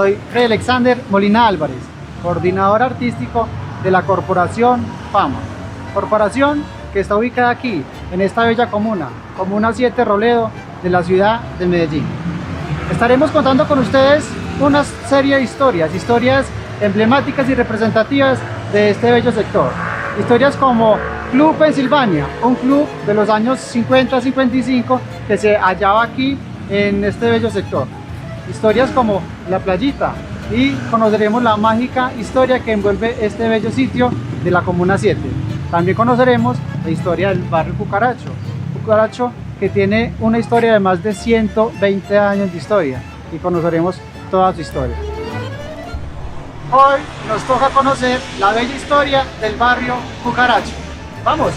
Soy Freddy Alexander Molina Álvarez, coordinador artístico de la Corporación Fama. Corporación que está ubicada aquí, en esta bella comuna, Comuna 7 Robledo, de la ciudad de Medellín. Estaremos contando con ustedes una serie de historias emblemáticas y representativas de este bello sector. Historias como Club Pensilvania, un club de los años 50-55 que se hallaba aquí en este bello sector. Historias como La Playita, y conoceremos la mágica historia que envuelve este bello sitio de la Comuna 7. También conoceremos la historia del barrio Cucaracho, que tiene una historia de más de 120 años de historia, y conoceremos toda su historia. Hoy nos toca conocer la bella historia del barrio Cucaracho. ¡Vamos!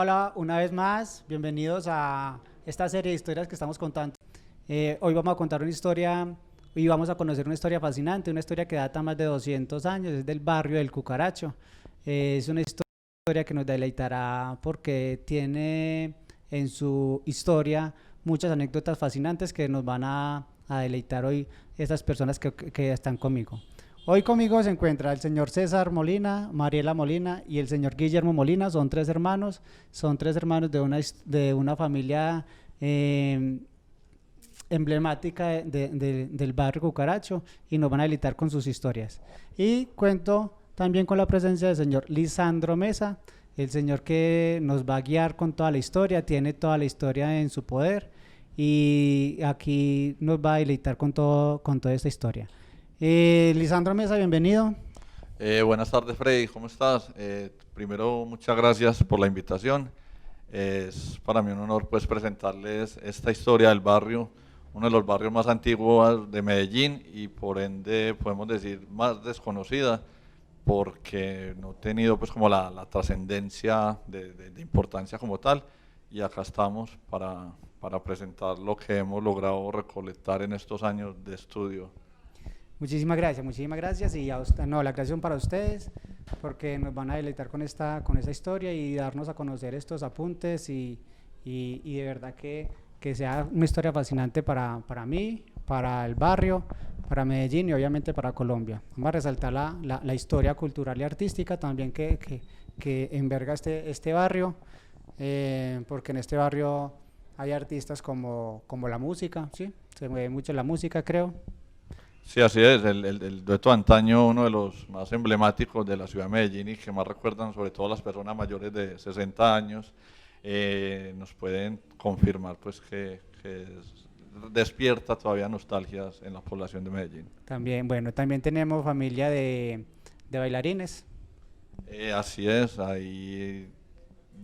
Hola, una vez más, bienvenidos a esta serie de historias que estamos contando. Hoy vamos a contar una historia y vamos a conocer una historia fascinante, una historia que data más de 200 años, es del barrio del Cucaracho. Es una historia que nos deleitará porque tiene en su historia muchas anécdotas fascinantes que nos van a deleitar hoy estas personas que están conmigo. Hoy conmigo se encuentra el señor César Molina, Mariela Molina y el señor Guillermo Molina. Son tres hermanos de una familia emblemática del barrio Cucaracho, y nos van a deleitar con sus historias. Y cuento también con la presencia del señor Lisandro Mesa, el señor que nos va a guiar con toda la historia, tiene toda la historia en su poder, y aquí nos va a deleitar con toda esta historia. Lisandro Mesa, bienvenido. Buenas tardes, Freddy, ¿cómo estás? Primero, muchas gracias por la invitación. Es para mí un honor pues presentarles esta historia del barrio, uno de los barrios más antiguos de Medellín y por ende podemos decir más desconocida porque no ha tenido pues como la trascendencia de importancia como tal y acá estamos para presentar lo que hemos logrado recolectar en estos años de estudio. Muchísimas gracias y no, la gracias para ustedes porque nos van a deleitar con esta historia y darnos a conocer estos apuntes y de verdad que sea una historia fascinante para mí, para el barrio, para Medellín y obviamente para Colombia. Vamos a resaltar la historia cultural y artística también que enverga este barrio, porque en este barrio hay artistas como la música, ¿sí? Se mueve mucho la música, creo. Sí, así es, el dueto de antaño, uno de los más emblemáticos de la ciudad de Medellín y que más recuerdan sobre todo las personas mayores de 60 años, nos pueden confirmar pues despierta todavía nostalgias en la población de Medellín. También, bueno, también tenemos familia de bailarines. Así es, ahí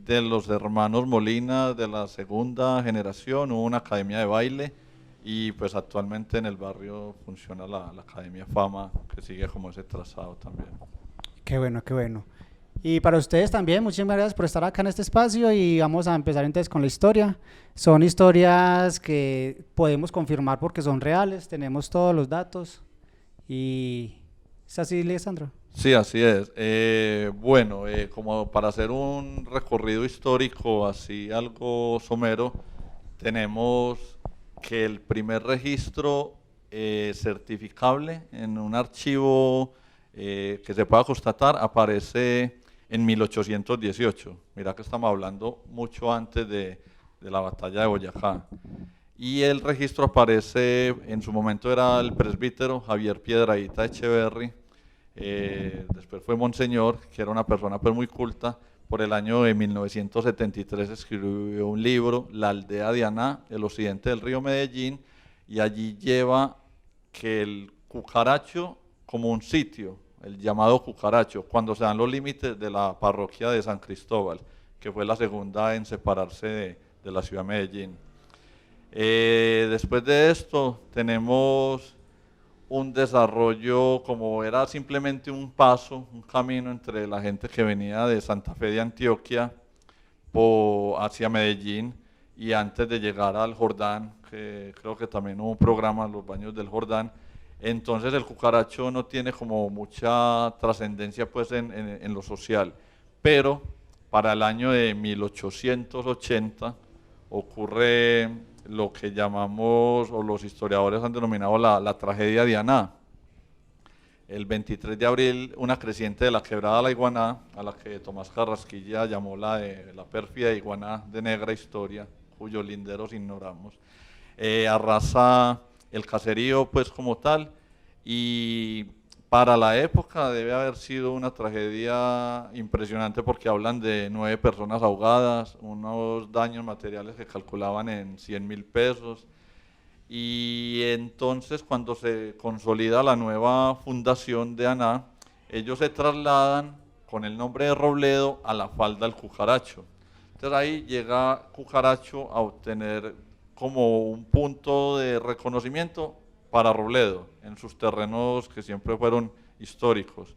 de los hermanos Molina de la segunda generación hubo una academia de baile y pues actualmente en el barrio funciona la Academia Fama que sigue como ese trazado también. Qué bueno, qué bueno. Y para ustedes también, muchísimas gracias por estar acá en este espacio y vamos a empezar entonces con la historia. Son historias que podemos confirmar porque son reales, tenemos todos los datos y ¿es así, Lisandro? Sí, así es. Bueno, como para hacer un recorrido histórico así algo somero, tenemos que el primer registro certificable en un archivo que se pueda constatar aparece en 1818. Mira que estamos hablando mucho antes de la batalla de Boyacá. Y el registro aparece, en su momento era el presbítero Javier Piedradita Echeverry, después fue Monseñor, que era una persona pues muy culta. Por el año de 1973 escribió un libro, La aldea de Aná, el occidente del río Medellín, y allí lleva que el Cucaracho como un sitio, el llamado Cucaracho, cuando se dan los límites de la parroquia de San Cristóbal, que fue la segunda en separarse de la ciudad de Medellín. Después de esto tenemos un desarrollo como era simplemente un paso, un camino entre la gente que venía de Santa Fe de Antioquia hacia Medellín y antes de llegar al Jordán, que creo que también hubo un programa, los baños del Jordán. Entonces el Cucaracho no tiene como mucha trascendencia pues en lo social, pero para el año de 1880 ocurre lo que llamamos, o los historiadores han denominado la tragedia de Aná. El 23 de abril, una creciente de la quebrada La Iguaná, a la que Tomás Carrasquilla llamó la pérfida Iguaná de negra historia, cuyos linderos ignoramos, arrasa el caserío pues como tal, y para la época debe haber sido una tragedia impresionante porque hablan de 9 personas ahogadas, unos daños materiales que calculaban en 100.000 pesos. Y entonces cuando se consolida la nueva fundación de Aná, ellos se trasladan con el nombre de Robledo a la falda del Cucaracho. Entonces ahí llega Cucaracho a obtener como un punto de reconocimiento para Robledo en sus terrenos que siempre fueron históricos.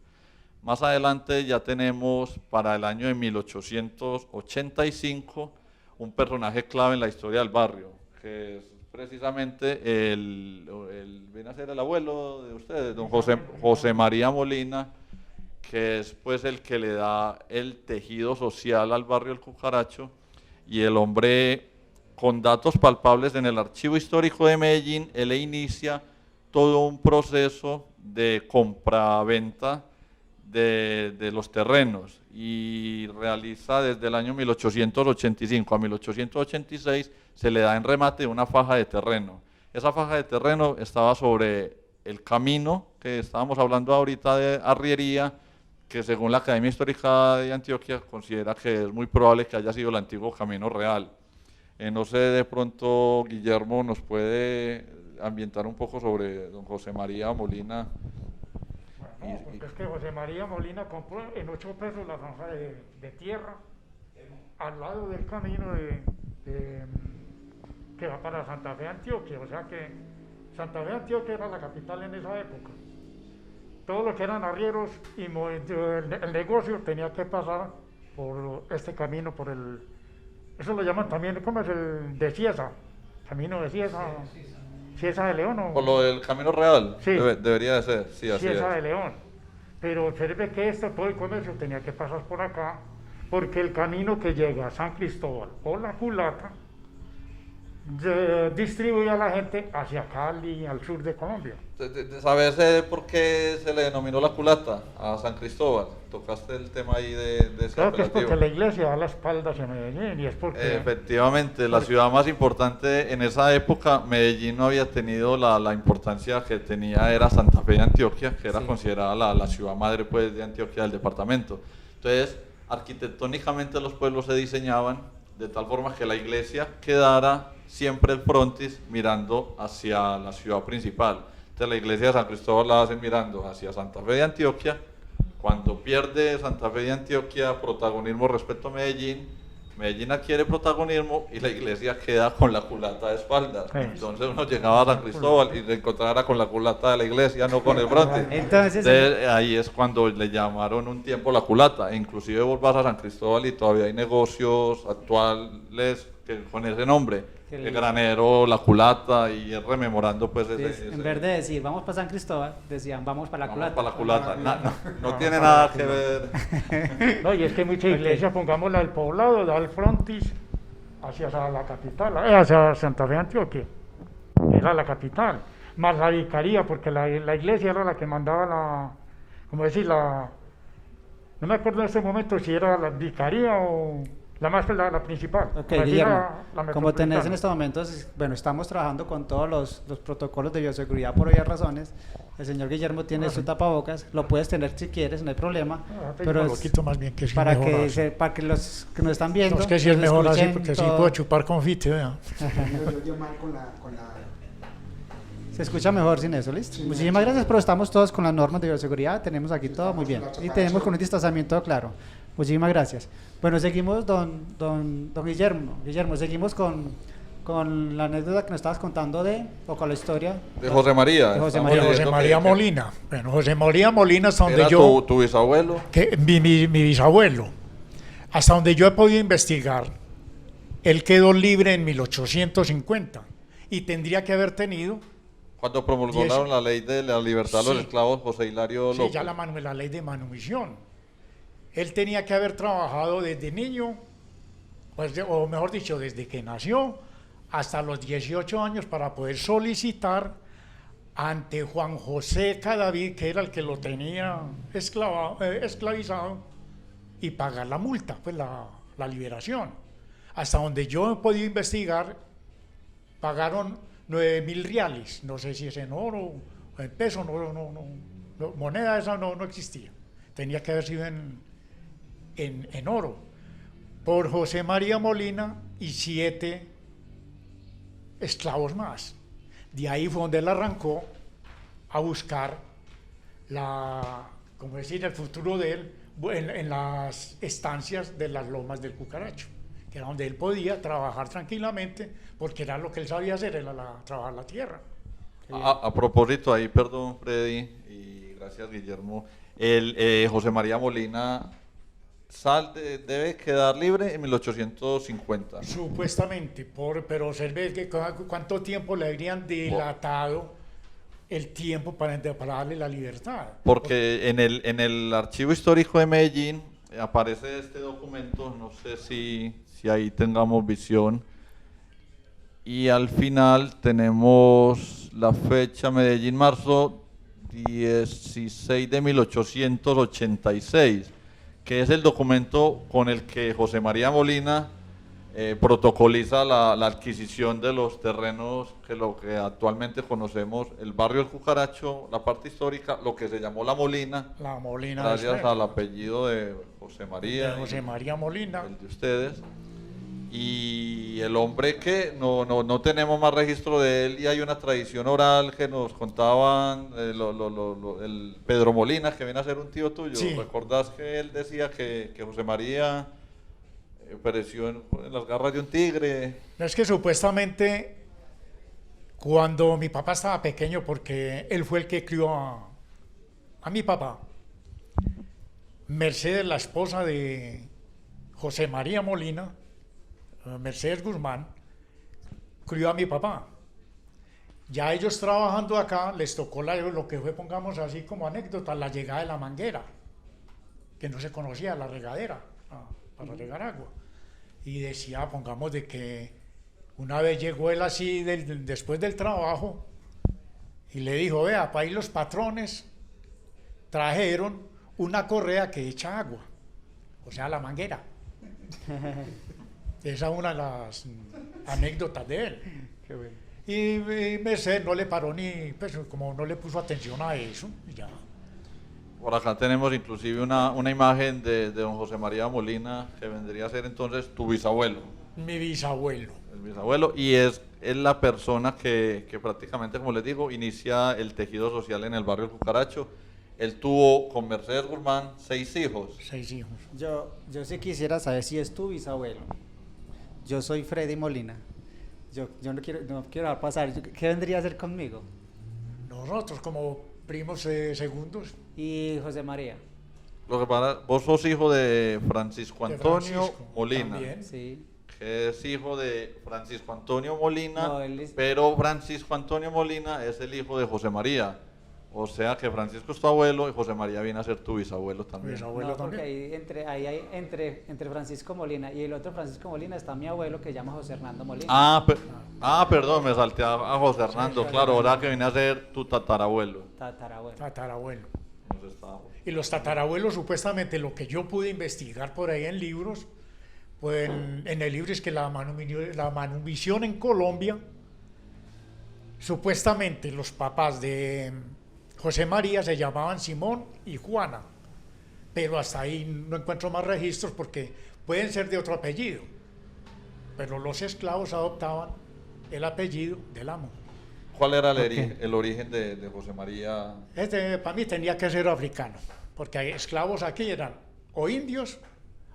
Más adelante ya tenemos para el año de 1885 un personaje clave en la historia del barrio, que es precisamente viene a ser el abuelo de ustedes, don José María Molina, que es pues el que le da el tejido social al barrio El Cucaracho y el hombre con datos palpables en el archivo histórico de Medellín, él inicia todo un proceso de compra-venta de los terrenos y realiza desde el año 1885 a 1886 se le da en remate una faja de terreno. Esa faja de terreno estaba sobre el camino que estábamos hablando ahorita de arriería, que según la Academia Histórica de Antioquia considera que es muy probable que haya sido el antiguo camino real. No sé, de pronto Guillermo nos puede ambientar un poco sobre don José María Molina. Bueno, porque es que José María Molina compró en 8 pesos la franja de tierra al lado del camino que va para Santa Fe, Antioquia. O sea que Santa Fe, Antioquia era la capital en esa época. Todo lo que eran arrieros y el negocio tenía que pasar por este camino, eso lo llaman también, ¿cómo es? El de Cieza, camino de Cieza, Cieza de León. Por lo del Camino Real, Sí. Debería de ser, sí, así Cieza es. de León. Pero observe que todo el comercio tenía que pasar por acá, porque el camino que llega a San Cristóbal o La Culata distribuye a la gente hacia Cali, al sur de Colombia. ¿Sabes por qué se le denominó la culata a San Cristóbal? Tocaste el tema ahí de ese Creo que es apelativo. porque la iglesia da la espalda hacia Medellín y es porque... Efectivamente, la ciudad más importante en esa época, Medellín no había tenido la importancia que tenía, era Santa Fe de Antioquia, que era considerada la ciudad madre pues, de Antioquia del departamento. Entonces, arquitectónicamente los pueblos se diseñaban de tal forma que la iglesia quedara siempre el frontis mirando hacia la ciudad principal. Entonces la iglesia de San Cristóbal la hacen mirando hacia Santa Fe de Antioquia. Cuando pierde Santa Fe de Antioquia protagonismo respecto a Medellín, Medellín adquiere protagonismo y la iglesia queda con la culata de espaldas. Entonces uno llegaba a San Cristóbal y se encontrara con la culata de la iglesia, no con el frontis. Entonces, Ahí es cuando le llamaron un tiempo la culata. E inclusive vos vas a San Cristóbal y todavía hay negocios actuales con ese nombre. El granero, la culata, y rememorando pues en vez de decir vamos para San Cristóbal, decían vamos para la culata. Para la culata. No tiene nada que ver. No, y es que muchas iglesias, pongámosla del poblado, da el frontis hacia la capital, hacia Santa Fe, Antioquia. Era la capital. Más la vicaría, porque la iglesia era la que mandaba no me acuerdo en ese momento si era la vicaría o la principal. Ok, Así Guillermo, la como tenés en metropolitana. estos momentos, bueno, estamos trabajando con todos los protocolos de bioseguridad por obvias razones. El señor Guillermo tiene su tapabocas, lo puedes tener si quieres, no hay problema. Pero lo quito más bien, que es para mejor así. para que los que nos están viendo, No, es que sí es nos mejor así, escuchen porque así todo. puedo chupar confite, vea. yo mal con la Se escucha mejor sin eso, ¿listo? Muchísimas gracias, pero estamos todos con las normas de bioseguridad, tenemos aquí todo muy bien. Y tenemos con un distanciamiento claro. Muchísimas gracias. Bueno, seguimos, don Guillermo. Guillermo, seguimos con la anécdota que nos estabas contando o con la historia. De José María. De José Estamos María. José diciendo María que Molina. Bueno, José María Molina, hasta donde era yo... tu bisabuelo. mi bisabuelo. Hasta donde yo he podido investigar, él quedó libre en 1850 y tendría que haber tenido... Cuando promulgaron la ley de la libertad de los Sí. esclavos, José Hilario Sí, López. ya la ley de manumisión. Él tenía que haber trabajado desde niño, o mejor dicho, desde que nació hasta los 18 años para poder solicitar ante Juan José Cadavid, que era el que lo tenía esclavizado, y pagar la multa, pues la liberación. Hasta donde yo he podido investigar, pagaron 9.000 reales, no sé si es en oro o en peso, moneda esa no existía, tenía que haber sido en oro, por José María Molina y 7 esclavos más. De ahí fue donde él arrancó a buscar como decir, el futuro de él en las estancias de las lomas del Cucaracho, que era donde él podía trabajar tranquilamente, porque era lo que él sabía hacer, era trabajar la tierra. A propósito, ahí, perdón, Freddy, y gracias, Guillermo. José María Molina debe quedar libre en 1850. Supuestamente, pero observe que cuánto tiempo le habrían dilatado el tiempo para darle la libertad. Porque en el archivo histórico de Medellín aparece este documento, no sé si ahí tengamos visión, y al final tenemos la fecha Medellín, marzo 16 de 1886, que es el documento con el que José María Molina protocoliza la adquisición de los terrenos que lo que actualmente conocemos, el barrio del Cucaracho, la parte histórica, lo que se llamó La Molina, gracias después, al apellido de José María, de José María Molina. el de ustedes, y el hombre que no tenemos más registro de él, y hay una tradición oral que nos contaban el Pedro Molina, que viene a ser un tío tuyo. Sí. ¿Recordás que él decía que José María pereció en las garras de un tigre. Es que supuestamente cuando mi papá estaba pequeño, porque él fue el que crió a mi papá, Mercedes, la esposa de José María Molina, Mercedes Guzmán, crió a mi papá. Ya ellos trabajando acá, les tocó lo que fue, pongamos así como anécdota, la llegada de la manguera, que no se conocía, la regadera, para regar agua. Y decía, pongamos, de que una vez llegó él así, después del trabajo, y le dijo, vea, para ir los patrones trajeron una correa que echa agua, o sea, la manguera. Esa es una de las anécdotas de él. Qué bueno. Y Mercedes no le paró ni, pues como no le puso atención a eso, y ya. Por acá tenemos inclusive una imagen de don José María Molina, que vendría a ser entonces tu bisabuelo. Mi bisabuelo. El bisabuelo, y es la persona que prácticamente, como les digo, inicia el tejido social en el barrio El Cucaracho. Él tuvo con Mercedes Guzmán 6 hijos. 6 hijos. Yo sí quisiera saber si es tu bisabuelo. Yo soy Freddy Molina. Yo no quiero dejar pasar. ¿Qué vendría a ser conmigo? Nosotros como primos segundos. Y José María. Lo que pasa, vos sos hijo de Francisco De Antonio Francisco, Molina, también. Sí. que es hijo de Francisco Antonio Molina, No, él es- pero Francisco Antonio Molina es el hijo de José María. O sea que Francisco es tu abuelo y José María viene a ser tu bisabuelo también. Bisabuelo No, porque también. ahí hay entre Francisco Molina y el otro Francisco Molina está mi abuelo que se llama José Hernando Molina. Perdón, me salté a José Hernando, claro, ahora que viene a ser tu tatarabuelo. Tatarabuelo. Tatarabuelo. Entonces está- Y los tatarabuelos, supuestamente, lo que yo pude investigar por ahí en libros, pues en el libro es que la manumisión en Colombia, supuestamente los papás de José María se llamaban Simón y Juana, pero hasta ahí no encuentro más registros porque pueden ser de otro apellido, pero los esclavos adoptaban el apellido del amo. ¿Cuál era el origen de José María? Para mí tenía que ser africano, porque hay esclavos aquí eran o indios,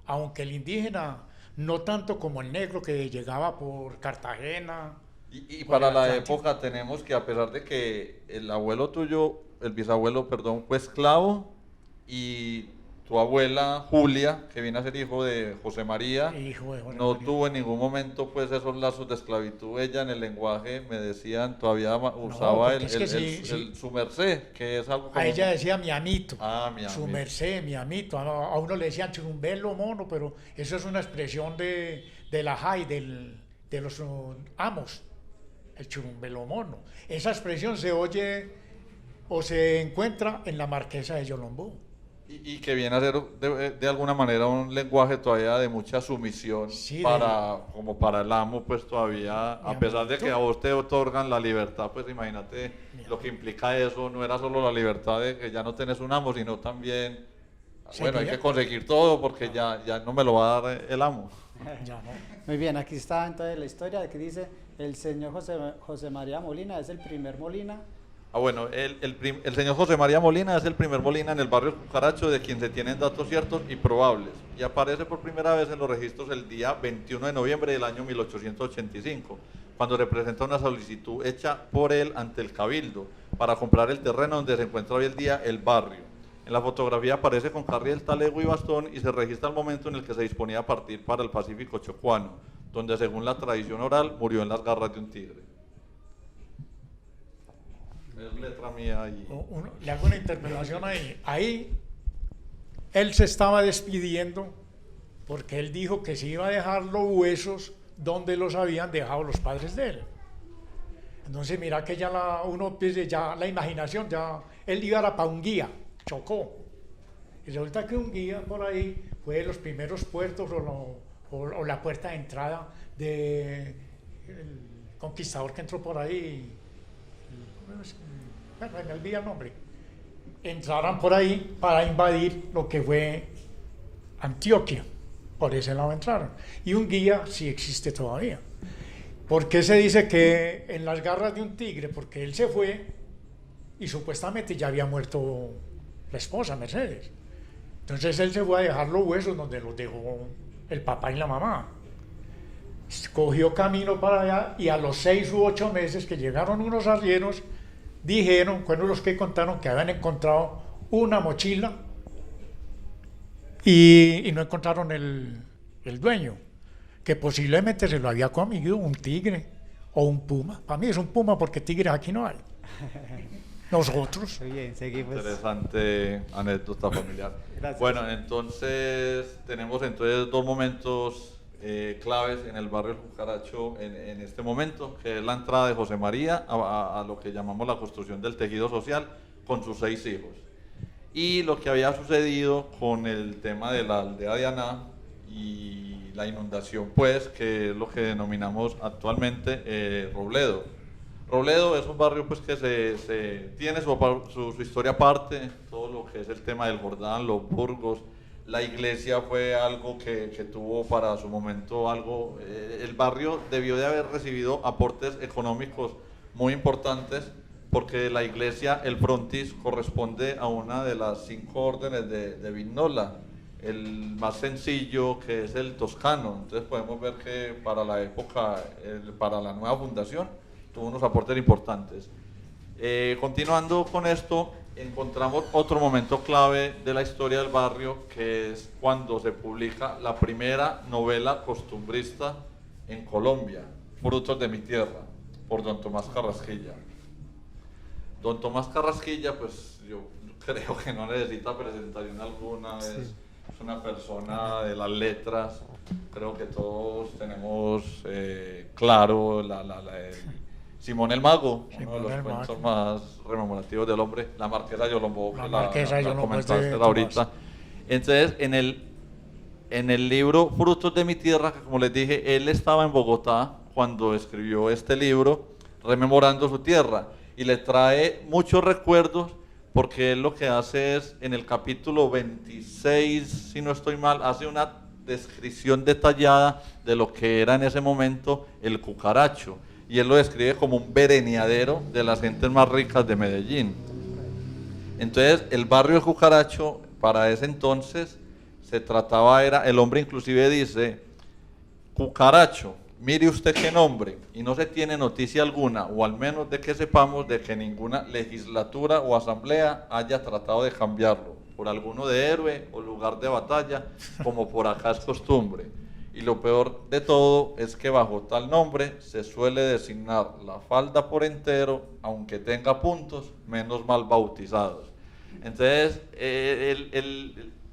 aunque el indígena no tanto como el negro que llegaba por Cartagena. Y por para el la Atlántico. época tenemos que, a pesar de que el abuelo tuyo, el bisabuelo, perdón, fue esclavo, y tu abuela Julia, que viene a ser hijo de José María, Hijo de José no María. tuvo en ningún momento pues esos lazos de esclavitud. Ella en el lenguaje me decían, todavía usaba porque es que sí. su merced, que es algo como... A ella decía mi amito, mi su amito. merced, mi amito. A uno le decían churumbelo mono, pero eso es una expresión de la JAI, de los amos, el churumbelo mono. Esa expresión se oye o se encuentra en la Marquesa de Yolombó. Y que viene a ser de alguna manera un lenguaje todavía de mucha sumisión Sí, como para el amo, pues todavía, a pesar de que a vos te otorgan la libertad, pues imagínate lo que implica eso. No era solo la libertad de que ya no tenés un amo, sino también, bueno, hay que conseguir todo porque ya no me lo va a dar el amo. Ya no. Muy bien, aquí está entonces la historia que dice el señor José María Molina es el primer Molina. Bueno, el señor José María Molina es el primer Molina en el barrio Cucaracho de quien se tienen datos ciertos y probables, y aparece por primera vez en los registros el día 21 de noviembre del año 1885, cuando representa una solicitud hecha por él ante el Cabildo para comprar el terreno donde se encuentra hoy el día el barrio. En la fotografía aparece con carriel, talego y bastón, y se registra el momento en el que se disponía a partir para el Pacífico chocuano, donde según la tradición oral murió en las garras de un tigre. Es letra mía ahí. Le hago una interpelación ahí. Ahí él se estaba despidiendo porque él dijo que se iba a dejar los huesos donde los habían dejado los padres de él. Entonces mira que ya uno piensa, ya la imaginación, ya él iba para un Chocó. Y resulta que un guía por ahí fue de los primeros puertos o la puerta de entrada del conquistador que entró por ahí. Bueno, me olvida el nombre. Entraron por ahí para invadir lo que fue Antioquia. Por ese lado entraron. Y un guía sí existe todavía. ¿Por qué se dice que en las garras de un tigre? Porque él se fue y supuestamente ya había muerto la esposa, Mercedes. Entonces él se fue a dejar los huesos donde los dejó el papá y la mamá. Cogió camino para allá y a los 6 u 8 meses que llegaron unos arrieros, dijeron, fueron los que contaron que habían encontrado una mochila y no encontraron el dueño, que posiblemente se lo había comido un tigre o un puma. Para mí es un puma porque tigres aquí no hay. Nosotros. Muy bien, seguimos. Interesante anécdota familiar. Gracias. Bueno, entonces tenemos dos momentos claves en el barrio El Cucaracho en este momento, que es la entrada de José María a lo que llamamos la construcción del tejido social con sus 6 hijos. Y lo que había sucedido con el tema de la aldea de Aná y la inundación, pues, que es lo que denominamos actualmente Robledo. Robledo es un barrio pues, que tiene su historia aparte, todo lo que es el tema del Jordán, los burgos. La iglesia fue algo que tuvo para su momento algo. El barrio debió de haber recibido aportes económicos muy importantes, porque la iglesia, el frontis, corresponde a una de las 5 órdenes de Vignola, el más sencillo, que es el toscano. Entonces podemos ver que para la época, para la nueva fundación, tuvo unos aportes importantes. Continuando con esto, encontramos otro momento clave de la historia del barrio, que es cuando se publica la primera novela costumbrista en Colombia, Frutos de mi tierra, por don Tomás Carrasquilla. Don Tomás Carrasquilla, pues yo creo que no necesita presentación alguna, Sí. es una persona de las letras. Creo que todos tenemos claro el Simón el Mago, uno de los cuentos más rememorativos del hombre, la Marquesa Yolombó, que la comentaste ahorita. Entonces, en el libro Frutos de mi tierra, que como les dije, él estaba en Bogotá cuando escribió este libro, rememorando su tierra, y le trae muchos recuerdos, porque él lo que hace es, en el capítulo 26, si no estoy mal, hace una descripción detallada de lo que era en ese momento el Cucaracho, y él lo describe como un bereneadero de las gentes más ricas de Medellín. Entonces, el barrio del Cucaracho, para ese entonces, se trataba, el hombre inclusive dice, Cucaracho, mire usted qué nombre, y no se tiene noticia alguna, o al menos de que sepamos, de que ninguna legislatura o asamblea haya tratado de cambiarlo por alguno de héroe o lugar de batalla, como por acá es costumbre. Y lo peor de todo es que bajo tal nombre se suele designar la falda por entero, aunque tenga puntos, menos mal bautizados. Entonces,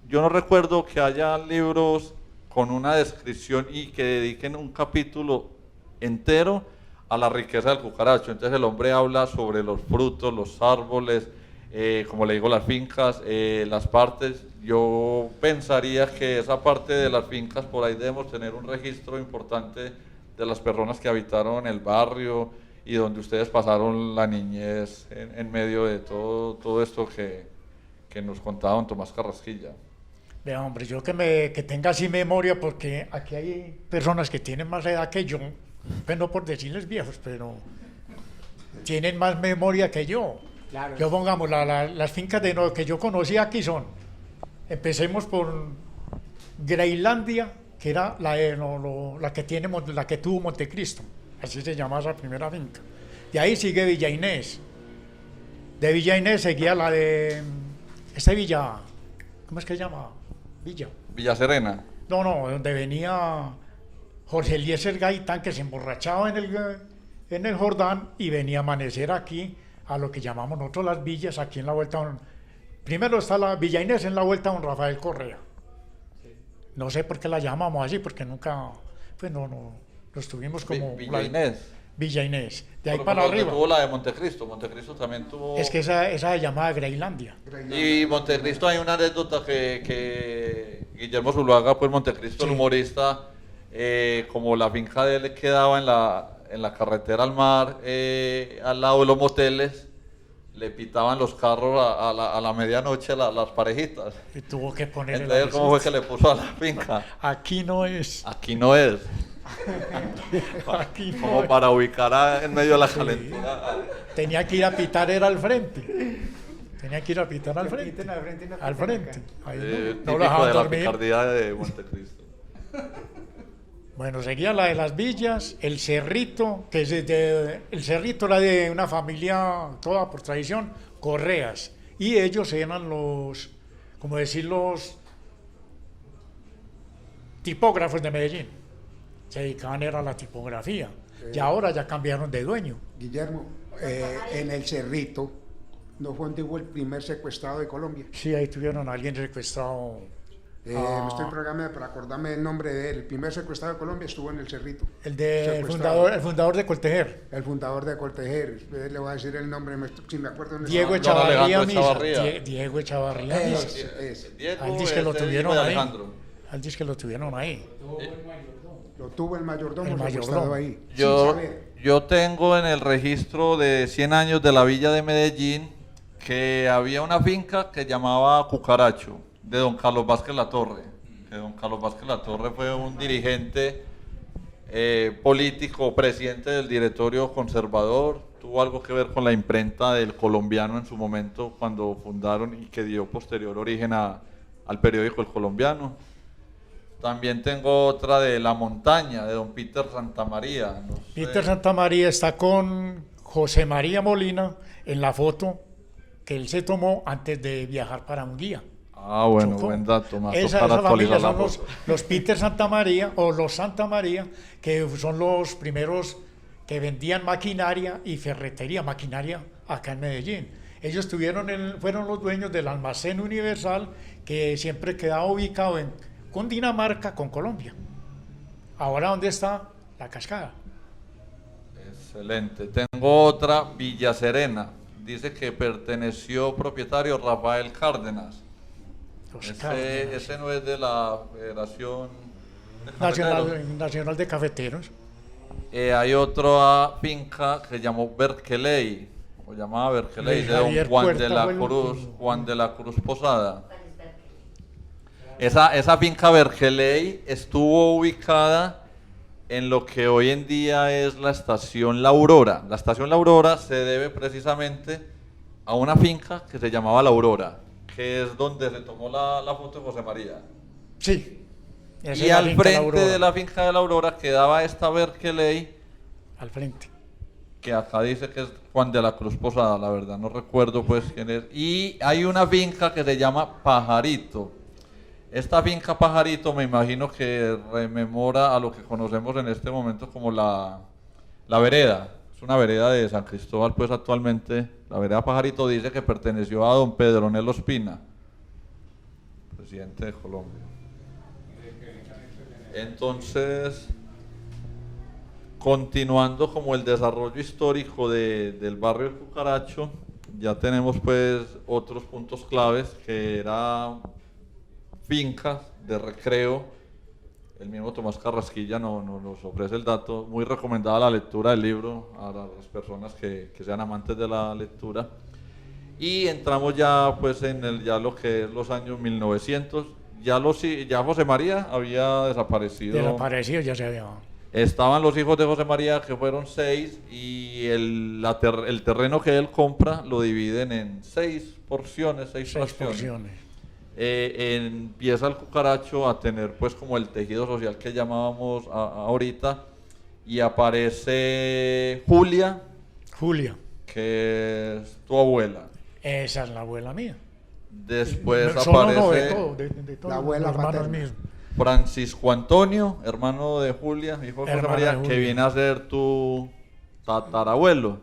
yo no recuerdo que haya libros con una descripción y que dediquen un capítulo entero a la riqueza del Cucaracho. Entonces el hombre habla sobre los frutos, los árboles, como le digo, las fincas, las partes. Yo pensaría que esa parte de las fincas, por ahí debemos tener un registro importante de las personas que habitaron el barrio y donde ustedes pasaron la niñez en medio de todo esto que nos contaba don Tomás Carrasquilla. Vea, hombre, yo que tenga así memoria, porque aquí hay personas que tienen más edad que yo, pues no por decirles viejos, pero tienen más memoria que yo. Claro. Yo pongamos, las fincas que yo conocí aquí son, empecemos por Greylandia, que era la que tuvo Montecristo, así se llama esa primera finca. De ahí sigue Villa Inés. De Villa Inés seguía la de Villa, ¿cómo es que se llama? Villa Serena. No, donde venía Jorge Eliezer Gaitán, que se emborrachaba en el Jordán y venía a amanecer aquí, a lo que llamamos nosotros las villas, aquí en la vuelta. Primero está la Villa Inés en la vuelta a don Rafael Correa. No sé por qué la llamamos así, porque nunca, pues no estuvimos como... Villa Inés. Villa Inés, de ahí Pero para arriba. tuvo la de Montecristo también tuvo... Es que esa se llamaba Greylandia. Y Montecristo hay una anécdota que Guillermo Zuluaga, pues Montecristo, sí, el humorista, como la finca de él quedaba en la carretera al mar, al lado de los moteles, le pitaban los carros a la medianoche las parejitas. Y tuvo que poner... Entonces, ¿cómo fue que le puso a la finca? Aquí no es. Aquí no es. Aquí no como es. para ubicar en medio de la calentura. Tenía que ir a pitar, era al frente. Tenía que ir a pitar al frente. Al frente. Al frente. Ahí no lo Típico dejaban de la dormir. picardía de Montecristo. Bueno, seguía la de las villas, el Cerrito, que el Cerrito era de una familia, toda por tradición, Correas. Y ellos eran los, como decir, los tipógrafos de Medellín. Se dedicaban era a la tipografía. Y ahora ya cambiaron de dueño. Guillermo, en el Cerrito, ¿no fue donde hubo el primer secuestrado de Colombia? Sí, ahí tuvieron a alguien secuestrado. Me estoy programando para acordarme el nombre de él. El primer secuestrado de Colombia estuvo en el Cerrito. El fundador de Coltejer. El fundador de Coltejer. Le voy a decir el nombre, si me acuerdo. Diego Echavarría Misa. Diego Echavarría Misa. Al disque lo tuvieron ahí. Al disque lo tuvieron ahí. Lo tuvo el mayordomo, El mayordomo. secuestrado ahí. Yo tengo en el registro de 100 años de la villa de Medellín que había una finca que llamaba Cucaracho, de don Carlos Vázquez Latorre. Que don Carlos Vázquez Latorre fue un dirigente político, presidente del directorio conservador, tuvo algo que ver con la imprenta del Colombiano en su momento cuando fundaron y que dio posterior origen al periódico El Colombiano. También tengo otra de La Montaña, de don Peter Santamaría. No sé. Peter Santamaría está con José María Molina en la foto que él se tomó antes de viajar para Hungría. Ah, bueno, Chocó. buen dato. Más Esa para familia actualizar la son foto. los Peter Santamaría o los Santamaría, que son los primeros que vendían maquinaria y ferretería, maquinaria acá en Medellín. Ellos fueron los dueños del almacén Universal, que siempre quedaba ubicado en Cundinamarca con Colombia. Ahora, ¿dónde está la cascada? Excelente. Tengo otra, Villa Serena. Dice que perteneció propietario Rafael Cárdenas. Los Cárdenas. Ese no es de la Federación de Cafeteros. Nacional de Cafeteros. Hay otra finca que llamó Berkeley, o llamaba Berkeley, de don Javier Juan Puerta de la fue el Cruz, último. Juan de la Cruz Posada. Esa finca Berkeley estuvo ubicada en lo que hoy en día es la estación La Aurora. La estación La Aurora se debe precisamente a una finca que se llamaba La Aurora, que es donde se tomó la foto de José María. Sí. Esa Y es la al finca La frente Aurora. de la finca de La Aurora quedaba esta Berkeley, Al frente. que acá dice que es Juan de la Cruz Posada, la verdad no recuerdo pues quién es. Y hay una finca que se llama Pajarito. Esta finca Pajarito me imagino que rememora a lo que conocemos en este momento como la vereda. Es una vereda de San Cristóbal, pues actualmente la vereda Pajarito dice que perteneció a don Pedronel Ospina, presidente de Colombia. Entonces, continuando como el desarrollo histórico del barrio del Cucaracho, ya tenemos pues otros puntos claves que era fincas de recreo. El mismo Tomás Carrasquilla nos ofrece el dato, muy recomendada la lectura del libro a las personas que sean amantes de la lectura. Y entramos ya pues en ya lo que es los años 1900. Ya José María había desaparecido. Desaparecido ya se había. Estaban los hijos de José María, que fueron 6, y el terreno que él compra lo dividen en 6 porciones, 6 fracciones. Empieza el Cucaracho a tener pues como el tejido social que llamábamos ahorita, y aparece Julia, que es tu abuela. Esa es la abuela mía. Después Solo aparece no, de todo, la abuela los hermanos paterna. míos. Francisco Antonio, hermano de Julia, hijo de José Hermano María, de Julia. que viene a ser tu tatarabuelo.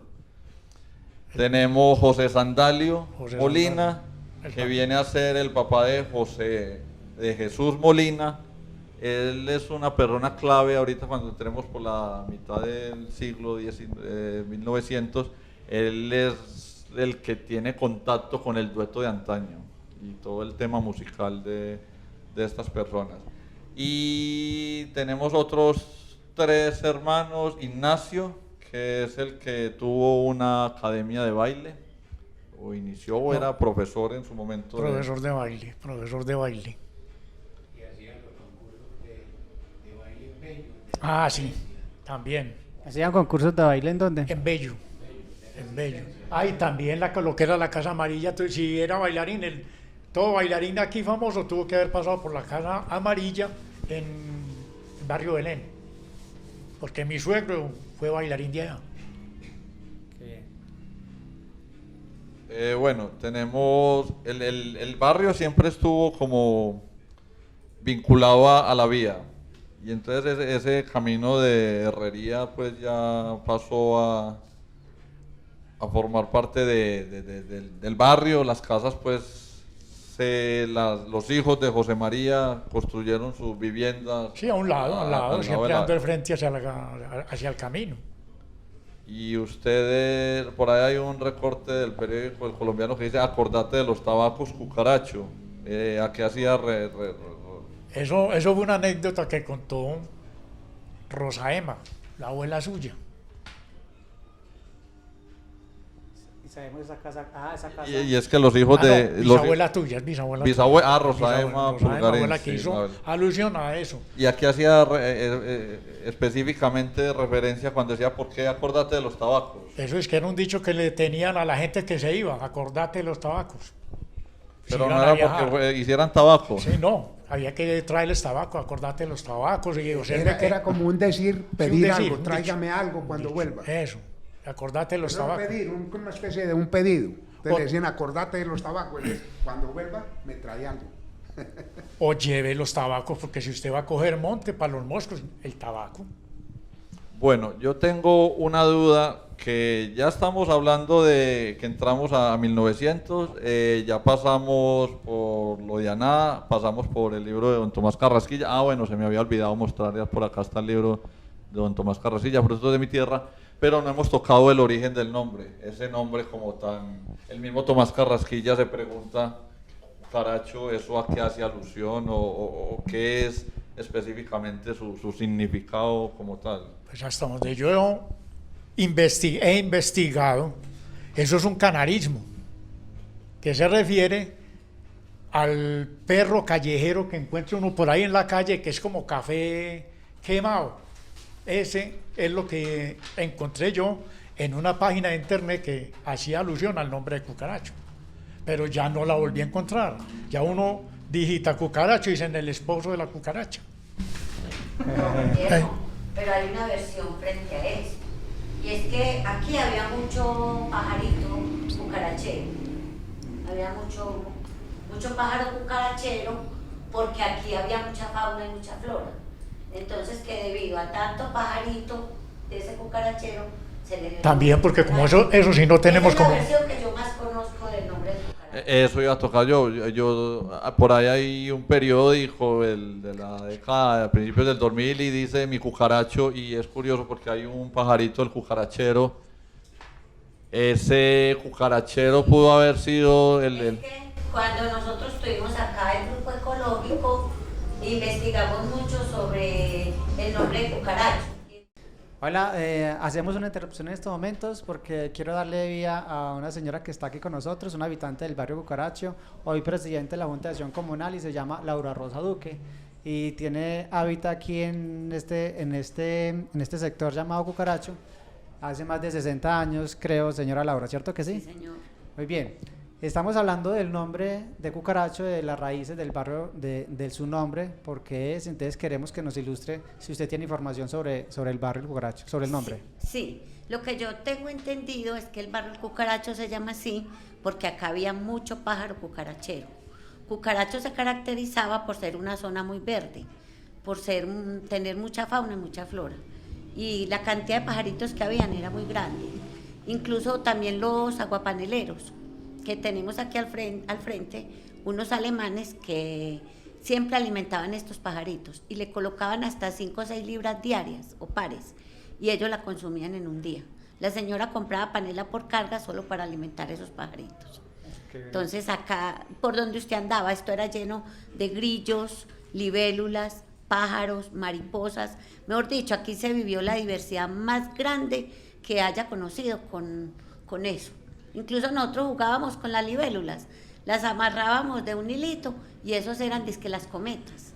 Tenemos José Sandalio José Molina, Sandalio. que viene a ser el papá de Jesús Molina. Él es una persona clave ahorita cuando entremos por la mitad del siglo 1900. Él es el que tiene contacto con el dueto de antaño y todo el tema musical de estas personas. Y tenemos otros 3 hermanos. Ignacio, que es el que tuvo una academia de baile, o inició, o era profesor en su momento. Profesor de baile. Y hacían los concursos de baile en Bello. Ah, sí, también. ¿Hacían concursos de baile en dónde? En Bello. Ah, y también lo que era la Casa Amarilla. Si era bailarín, todo bailarín aquí famoso tuvo que haber pasado por la Casa Amarilla en barrio Belén, porque mi suegro fue bailarín de allá. Qué bien. Bueno, tenemos, el barrio siempre estuvo como vinculado a la vía, y entonces ese camino de herrería pues ya pasó a formar parte del barrio. Las casas pues, los hijos de José María construyeron sus viviendas. Sí, a un lado, siempre de la- dando el frente hacia el camino. Y ustedes, por ahí hay un recorte del periódico El Colombiano que dice: acordate de los tabacos Cucaracho. ¿A qué hacía Eso fue una anécdota que contó Rosa Emma, la abuela suya. Y sabemos esa casa. Ah, esa casa. y es que los hijos Ah, de... no, los, bisabuela tuya, es bisabuela tuya. Rosa Emma Rosa Emma fue la Pulgarense, que hizo vale. alusión a eso. ¿Y a qué hacía específicamente referencia cuando decía por qué acordate de los tabacos? Eso es que era un dicho que le tenían a la gente que se iba, acordate de los tabacos. Pero Si no iban a era viajar. porque hicieran tabaco. Sí, no, había que traerles tabaco, acordate de los tabacos. Y observe que Era como un decir, pedir decir, algo, un tráigame dicho. algo cuando vuelva. Eso, acordate de los Eso era tabacos. pedir, una especie de un pedido. Entonces O- le decían, acordate de los tabacos. Entonces, cuando vuelva, me trae algo. O lleve los tabacos, porque si usted va a coger monte para los moscos, el tabaco. Bueno, yo tengo una duda, que ya estamos hablando de que entramos a 1900, ya pasamos por lo de Aná, pasamos por el libro de don Tomás Carrasquilla. Ah, bueno, se me había olvidado mostrarles, por acá está el libro de don Tomás Carrasquilla, Frutos de mi tierra, pero no hemos tocado el origen del nombre, ese nombre como tan... El mismo Tomás Carrasquilla se pregunta, Cucaracho, ¿eso a qué hace alusión o qué es específicamente su significado como tal? Pues hasta donde yo he investigado, eso es un canarismo, que se refiere al perro callejero que encuentra uno por ahí en la calle, que es como café quemado. Ese es lo que encontré yo en una página de internet que hacía alusión al nombre de Cucaracho, pero ya no la volví a encontrar. Ya uno digita Cucaracho y dicen el esposo de la cucaracha. No, Guillermo, pero hay una versión frente a eso. Y es que aquí había mucho pajarito cucarachero. Había mucho pájaro cucarachero porque aquí había mucha fauna y mucha flora. Entonces que debido a tanto pajarito de ese cucarachero se le dio... También porque como eso sí no tenemos Esa es como... la versión que yo más conozco del nombre de cucaracho. Eso iba a tocar por ahí hay un periódico de la década, a principios del 2000, y dice mi cucaracho, y es curioso porque hay un pajarito, el cucarachero. Ese cucarachero pudo haber sido Es que cuando nosotros estuvimos acá el grupo ecológico, investigamos mucho sobre el nombre de cucaracho. Hola, hacemos una interrupción en estos momentos porque quiero darle vía a una señora que está aquí con nosotros, una habitante del barrio Cucaracho, hoy presidente de la Junta de Acción Comunal, y se llama Laura Rosa Duque, y habita aquí en este sector llamado Cucaracho hace más de 60 años, creo, señora Laura, ¿cierto que sí? Sí, señor. Muy bien. Estamos hablando del nombre de Cucaracho, de las raíces del barrio, de su nombre, porque es, entonces queremos que nos ilustre si usted tiene información sobre el barrio Cucaracho, sobre el nombre. Sí, lo que yo tengo entendido es que el barrio Cucaracho se llama así porque acá había mucho pájaro cucarachero. Cucaracho se caracterizaba por ser una zona muy verde, por tener mucha fauna y mucha flora. Y la cantidad de pajaritos que habían era muy grande. Incluso también los aguapaneleros, que tenemos aquí al frente, unos alemanes que siempre alimentaban estos pajaritos y le colocaban hasta 5 o 6 libras diarias o pares, y ellos la consumían en un día. La señora compraba panela por carga solo para alimentar esos pajaritos. Entonces acá, por donde usted andaba, esto era lleno de grillos, libélulas, pájaros, mariposas. Mejor dicho, aquí se vivió la diversidad más grande que haya conocido con eso. Incluso nosotros jugábamos con las libélulas, las amarrábamos de un hilito y esos eran dizque las cometas,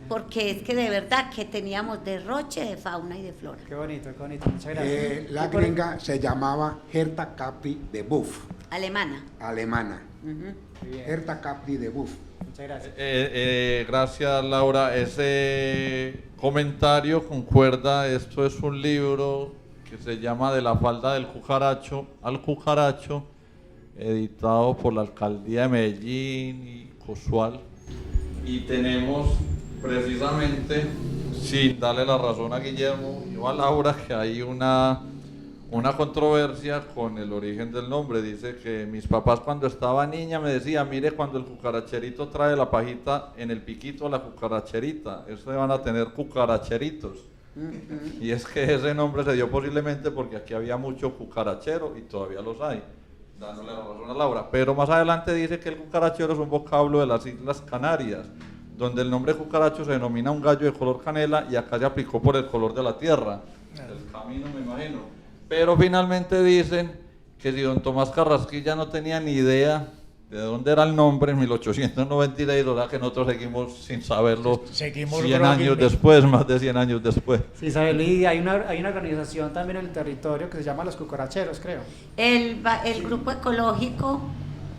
porque es que de verdad que teníamos derroche de fauna y de flora. Qué bonito, muchas gracias. La gringa se llamaba Herta Capri de Buff, Alemana. alemana. Ujú. Muy bien. Herta Capri de Buff. Muchas gracias. Gracias, Laura. Ese comentario concuerda. Esto es un libro que se llama De la falda del cucaracho al cucaracho, editado por la Alcaldía de Medellín y Cosual. Y tenemos precisamente, sin darle la razón a Guillermo y a Laura, que hay una controversia con el origen del nombre. Dice que mis papás cuando estaba niña me decían, mire, cuando el cucaracherito trae la pajita en el piquito a la cucaracherita, eso van a tener cucaracheritos. Y es que ese nombre se dio posiblemente porque aquí había mucho cucarachero y todavía los hay, dándole la razón a Laura. Pero más adelante dice que el cucarachero es un vocablo de las Islas Canarias, donde el nombre cucaracho se denomina un gallo de color canela y acá se aplicó por el color de la tierra, el camino, me imagino. Pero finalmente dicen que si don Tomás Carrasquilla no tenía ni idea de dónde era el nombre en 1896, o sea que nosotros seguimos sin saberlo. Seguimos 100 años después, más de 100 años después. Sí, Isabel, y hay una organización también en el territorio que se llama Los Cucaracheros, creo. El grupo ecológico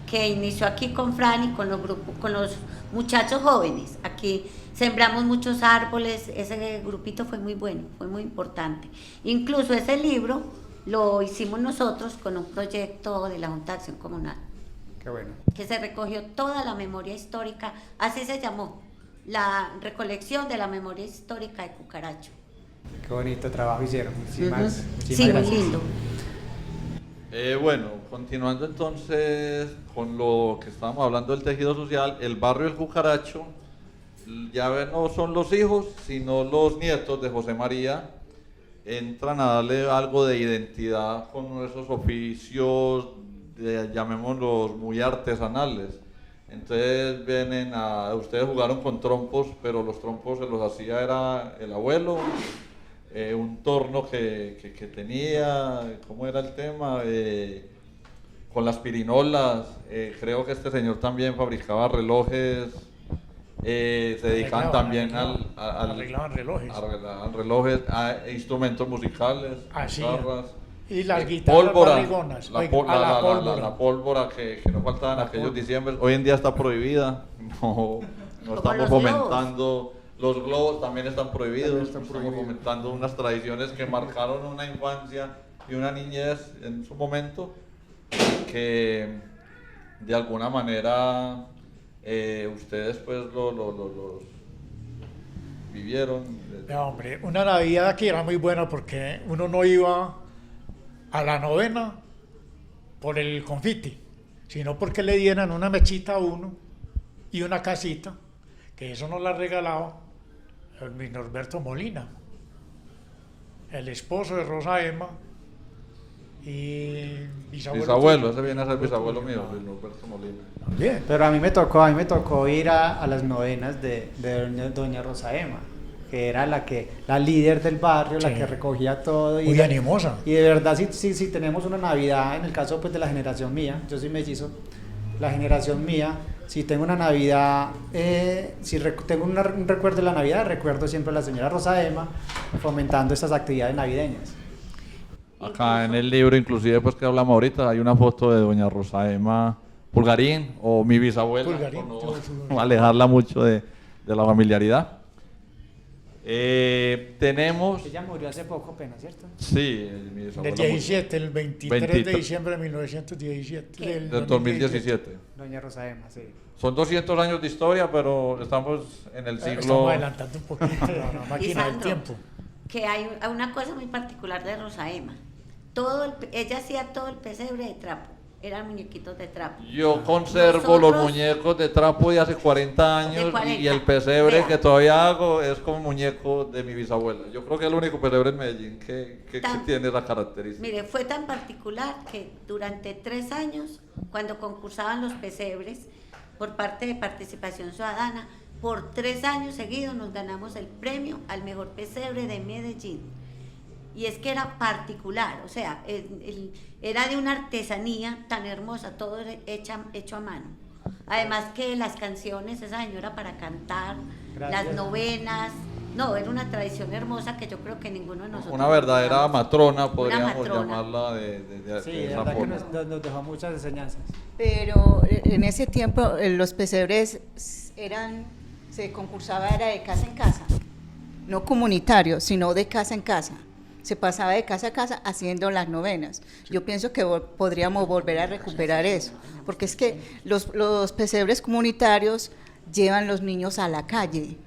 que inició aquí con Fran y con los muchachos jóvenes. Aquí sembramos muchos árboles, ese grupito fue muy bueno, fue muy importante. Incluso ese libro lo hicimos nosotros con un proyecto de la Junta de Acción Comunal. Qué bueno. Que se recogió toda la memoria histórica, así se llamó, la recolección de la memoria histórica de Cucaracho. Qué bonito trabajo hicieron. Muchísimas Sí, muy gracias. lindo. Bueno, continuando entonces con lo que estábamos hablando del tejido social, el barrio del Cucaracho ya no son los hijos, sino los nietos de José María, entran a darle algo de identidad con esos oficios, llamémoslos muy artesanales. Entonces ustedes jugaron con trompos, pero los trompos se los hacía era el abuelo, un torno que tenía, ¿cómo era el tema? Con las pirinolas, creo que este señor también fabricaba relojes, se dedicaban también arreglaban relojes. Arreglaban relojes, a instrumentos musicales, guitarras. Y las guitarras pólvora, barrigonas. la pólvora que no faltaba en aquellos diciembres, hoy en día está prohibida, no estamos fomentando. Los globos también están prohibidos, estamos fomentando unas tradiciones que marcaron una infancia y una niñez en su momento, que de alguna manera ustedes pues los vivieron. No, hombre, una Navidad aquí era muy buena porque uno no iba a la novena por el confiti, sino porque le dieran una mechita a uno y una casita, que eso nos la regalaba el Norberto Molina, el esposo de Rosa Emma y bisabuelo, ese viene a ser bisabuelo mío, el Norberto Molina. Bien. Pero a mí me tocó ir a las novenas de doña Rosa Emma, que era la líder del barrio, Sí. la que recogía todo. Muy animosa. Y de verdad, si tenemos una Navidad, en el caso pues de la generación mía, yo soy mellizo, la generación mía, si tengo una Navidad, tengo un recuerdo de la Navidad, recuerdo siempre a la señora Rosa Emma fomentando estas actividades navideñas. Acá en el libro, inclusive, pues que hablamos ahorita, hay una foto de doña Rosa Emma Pulgarín, o mi bisabuela, Pulgarín, por no alejarla mucho de la familiaridad. Tenemos... Ella murió hace poco apenas, ¿cierto? Sí, mi Del bisabuela 17, el 23 de 23. diciembre de 1917. ¿Qué? del 2017. Doña Rosa Emma, sí. Son 200 años de historia, pero estamos en el siglo... Estamos adelantando un poquito la máquina del Lisandro, tiempo. que hay una cosa muy particular de Rosa Emma. Ella hacía todo el pesebre de trapo, eran muñequitos de trapo. Yo conservo los Nosotros- muñecos de trapo de hace 40 años De 40. y el pesebre Vea. que todavía hago es como muñeco de mi bisabuela. Yo creo que es el único pesebre en Medellín que tiene esa característica. Mire, fue tan particular que durante 3 años, cuando concursaban los pesebres por parte de Participación Ciudadana, por 3 años seguidos nos ganamos el premio al mejor pesebre de Medellín. Y es que era particular, o sea, era de una artesanía tan hermosa, todo hecho a mano. Además que las canciones, esa señora para cantar, Gracias. las novenas, No, era una tradición hermosa que yo creo que ninguno de nosotros... Una verdadera olvidamos. matrona, podríamos matrona. llamarla Sí, de de esa verdad que forma. nos dejó muchas enseñanzas. Pero en ese tiempo los pesebres se concursaba era de casa en casa, no comunitario, sino de casa en casa. Se pasaba de casa a casa haciendo las novenas. Yo pienso que podríamos volver a recuperar eso, porque es que los pesebres comunitarios llevan los niños a la calle.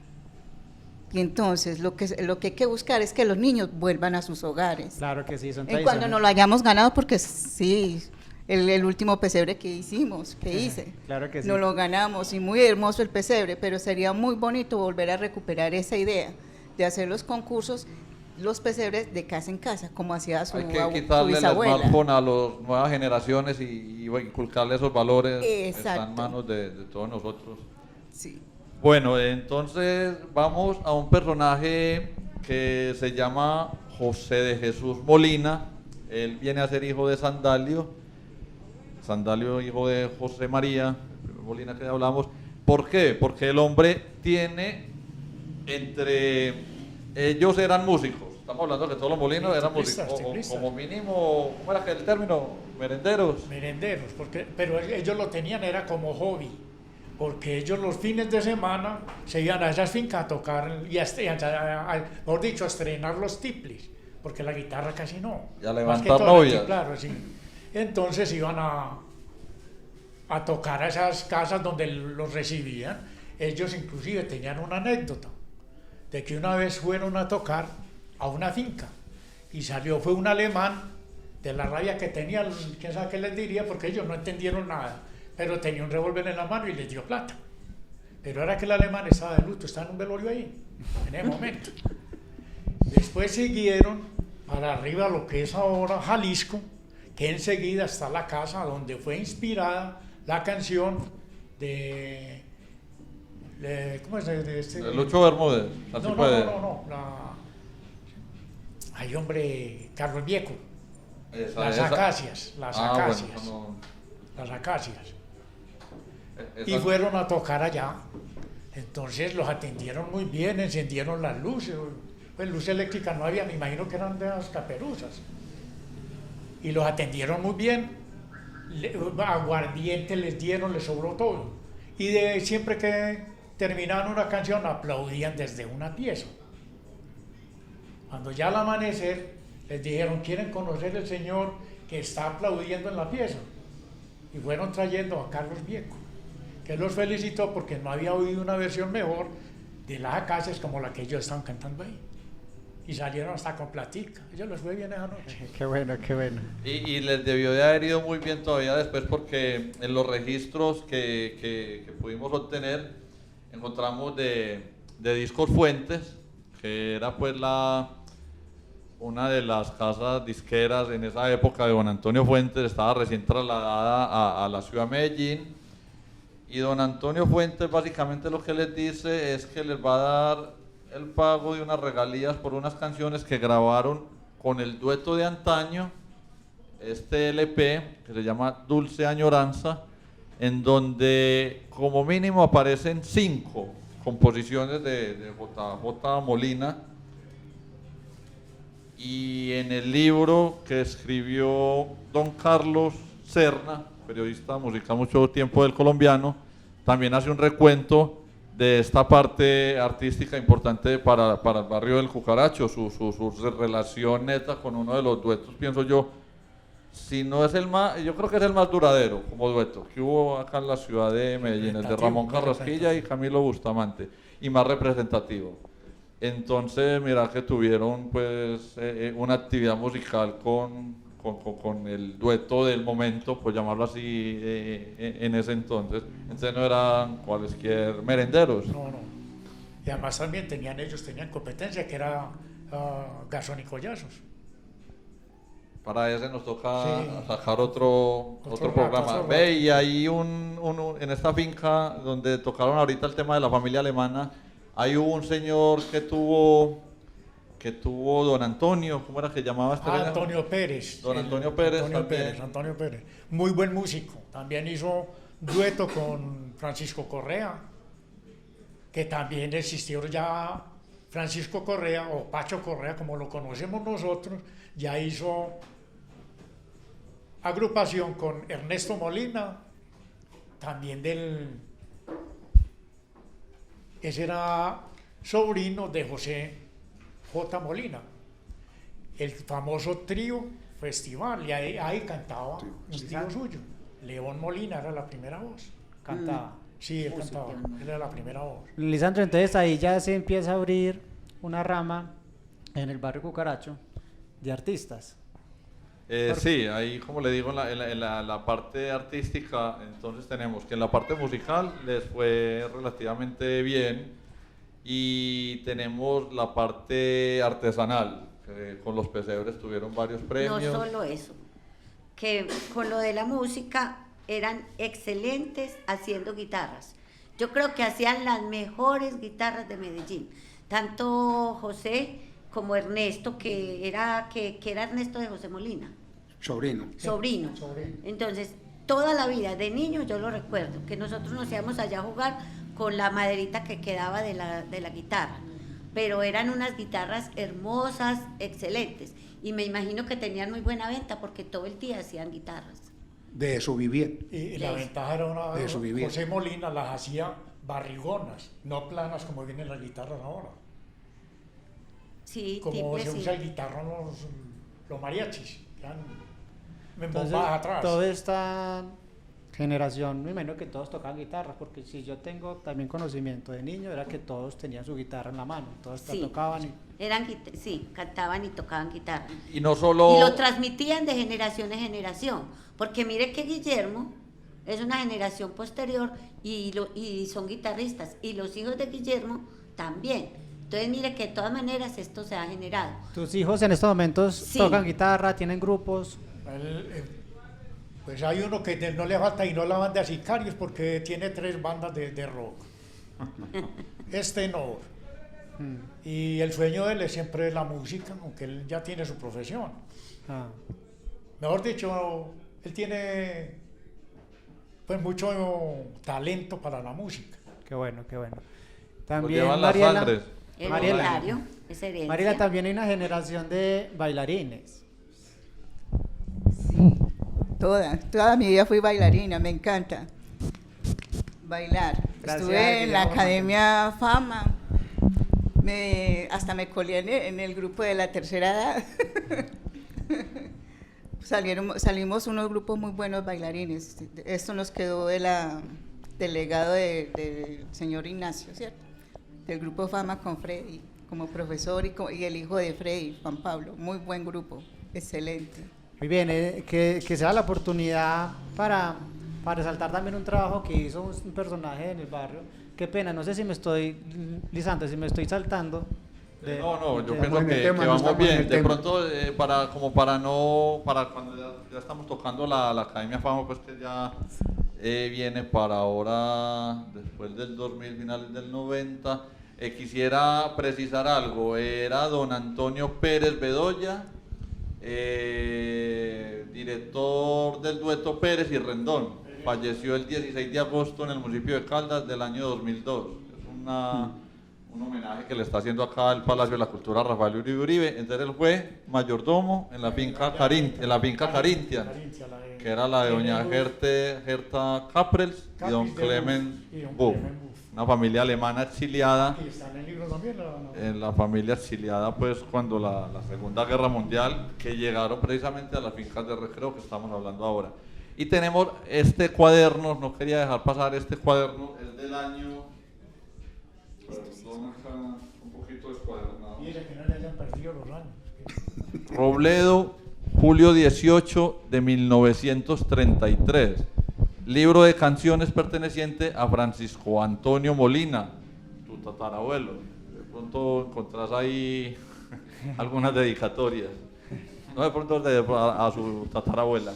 Y entonces lo que hay que buscar es que los niños vuelvan a sus hogares. Claro que sí, son En tradiciones. cuando nos lo hayamos ganado, porque sí, el último pesebre que hice, Claro que sí. nos lo ganamos y muy hermoso el pesebre, pero sería muy bonito volver a recuperar esa idea de hacer los concursos, los pesebres de casa en casa, como hacía su Hay que quitarle el bisabuela. smartphone a las nuevas generaciones y inculcarle esos valores que están en Exacto. manos de todos nosotros. Sí. Bueno, entonces vamos a un personaje que se llama José de Jesús Molina. Él viene a ser hijo de Sandalio, hijo de José María Molina, que ya hablamos. ¿Por qué? Porque el hombre tiene ellos eran músicos. Estamos hablando que todos los molinos eran músicos. Ciclistas. Como mínimo, ¿cómo era que el término? Merenderos. Merenderos, pero ellos lo tenían, era como hobby, porque ellos los fines de semana se iban a esas fincas a tocar y mejor dicho, a estrenar los tiplis, porque la guitarra casi no. Y a Más que levantar todo novias. claro, sí. Entonces iban a tocar a esas casas donde los recibían. Ellos inclusive tenían una anécdota de que una vez fueron a tocar a una finca y fue un alemán de la rabia que tenía, quién sabe qué les diría, porque ellos no entendieron nada, pero tenía un revólver en la mano y les dio plata. Pero era que el alemán estaba de luto, estaba en un velorio ahí, en ese momento. Después siguieron para arriba lo que es ahora Jalisco, que enseguida está la casa donde fue inspirada la canción ¿cómo es? De Lucho Bermúdez. Así puede. No. Ay, hombre, Carlos Vieco. Las Esa. acacias. Bueno, Las acacias. esa- Y fueron a tocar allá. Entonces los atendieron muy bien, encendieron las luces. Pues luz eléctrica no había, me imagino que eran de las caperuzas. Y los atendieron muy bien. Aguardiente les dieron, les sobró todo. Y siempre que terminaban una canción aplaudían desde una pieza. Cuando ya al amanecer les dijeron, ¿quieren conocer el señor que está aplaudiendo en la pieza? Y fueron trayendo a Carlos Vieco, que los felicitó porque no había oído una versión mejor de las acacias como la que ellos estaban cantando ahí. Y salieron hasta con platica. Ellos les fue bien esa noche. Qué bueno, qué bueno. Y les debió de haber ido muy bien todavía después, porque en los registros que pudimos obtener encontramos de Discos Fuentes, que era pues una de las casas disqueras en esa época de don Antonio Fuentes, estaba recién trasladada a la ciudad de Medellín, y don Antonio Fuentes básicamente lo que les dice es que les va a dar el pago de unas regalías por unas canciones que grabaron con el dueto de antaño, este LP que se llama Dulce Añoranza, en donde como mínimo aparecen 5 composiciones de JJ Molina. Y en el libro que escribió don Carlos Serna, periodista musical mucho tiempo del Colombiano, también hace un recuento de esta parte artística importante para el barrio del Cucaracho, su relación neta con uno de los duetos, pienso yo, si no es el más, yo creo que es el más duradero como dueto que hubo acá en la ciudad de Medellín, el de Ramón Carrasquilla y Camilo Bustamante, y más representativo. Entonces, mira que tuvieron pues una actividad musical con el dueto del momento, por llamarlo así, en ese entonces. Entonces no eran cualesquier merenderos. No. Y además también ellos tenían competencia, que era Garzón y Collazos. Para ese nos toca Sí. sacar otro programa. rato. Ve, y hay en esta finca donde tocaron ahorita el tema de la familia alemana, hay un señor que tuvo don Antonio, ¿cómo era que llamaba este señor? Antonio Pérez. Don Antonio Pérez Antonio Pérez. Muy buen músico. También hizo dueto con Francisco Correa, que también existió ya Francisco Correa, o Pacho Correa, como lo conocemos nosotros, ya hizo agrupación con Ernesto Molina, también ese era sobrino de José J. Molina, el famoso trío Festival, y ahí cantaba un tío suyo, León Molina era la primera voz. Cantaba. Sí, él cantaba, él era la primera voz. Lisandro, entonces ahí ya se empieza a abrir una rama en el barrio Cucaracho de artistas. Sí, ahí como le digo, en la parte artística, entonces tenemos que en la parte musical les fue relativamente bien y tenemos la parte artesanal, que con los pesebres tuvieron varios premios. No solo eso, que con lo de la música eran excelentes haciendo guitarras. Yo creo que hacían las mejores guitarras de Medellín, tanto José como Ernesto, que era Ernesto de José Molina. Sobrino. Sobrino. Entonces, toda la vida, de niño yo lo recuerdo, que nosotros nos íbamos allá a jugar con la maderita que quedaba de la guitarra, pero eran unas guitarras hermosas, excelentes, y me imagino que tenían muy buena venta porque todo el día hacían guitarras. De eso vivían. Y la ventaja era De eso vivía. José Molina las hacía barrigonas, no planas como vienen las guitarras ahora. Sí, Como timbre, se sí. usa el guitarrón los mariachis, me Entonces, bombaba atrás. toda esta generación, me imagino que todos tocaban guitarra, porque si yo tengo también conocimiento de niño, era que todos tenían su guitarra en la mano, todos Sí. tocaban. Sí, cantaban y tocaban guitarra. Y no solo... Y lo transmitían de generación en generación, porque mire que Guillermo es una generación posterior y son guitarristas, y los hijos de Guillermo también. Entonces mire que de todas maneras esto se ha generado. ¿Tus hijos en estos momentos Sí. tocan guitarra, tienen grupos? Pues hay uno que no le falta y no la banda Sicarios porque tiene 3 bandas de rock. Es tenor. Y el sueño de él es siempre la música, aunque él ya tiene su profesión. Ah. Mejor dicho, él tiene pues mucho talento para la música. Qué bueno, qué bueno. Lo También llevan las Mariela, sangres. Hereditario, es herencia. Mariela, también hay una generación de bailarines. Toda mi vida fui bailarina, me encanta bailar. Gracias, Estuve en la Guillermo. Academia Fama, hasta me colé en el grupo de la tercera edad. Salimos unos grupos muy buenos bailarines. Esto nos quedó del legado del señor Ignacio, ¿cierto? Del grupo Fama con Freddy como profesor y el hijo de Freddy, Juan Pablo. Muy buen grupo, excelente. Muy bien, que sea la oportunidad para resaltar también un trabajo que hizo un personaje en el barrio. Qué pena, no sé si me estoy, Lisandro, si me estoy saltando. No, yo de- pienso en el que tema, no vamos estamos en bien. el De tema. pronto, para cuando ya estamos tocando la Academia Fama, pues que ya viene para ahora, después del 2000, finales del 90, quisiera precisar algo. Era don Antonio Pérez Bedoya, director del dueto Pérez y Rendón. Falleció el 16 de agosto en el municipio de Caldas del año 2002. Es un homenaje que le está haciendo acá el Palacio de la Cultura Rafael Uribe Uribe. Entonces él fue mayordomo en la finca Carintia, que era la de doña Gerta Caprels y don Clemens Buff, una familia alemana exiliada. Y está en el libro también. En la familia exiliada, pues cuando la Segunda Guerra Mundial, que llegaron precisamente a las fincas de recreo que estamos hablando ahora. Y tenemos este cuaderno, no quería dejar pasar este cuaderno, es del año, perdón, acá un poquito descuadernado. Mire que no le hayan perdido los años. Robledo, julio 18 de 1933. Libro de canciones perteneciente a Francisco Antonio Molina, tu tatarabuelo. De pronto encontrás ahí algunas dedicatorias. No de pronto a su tatarabuela.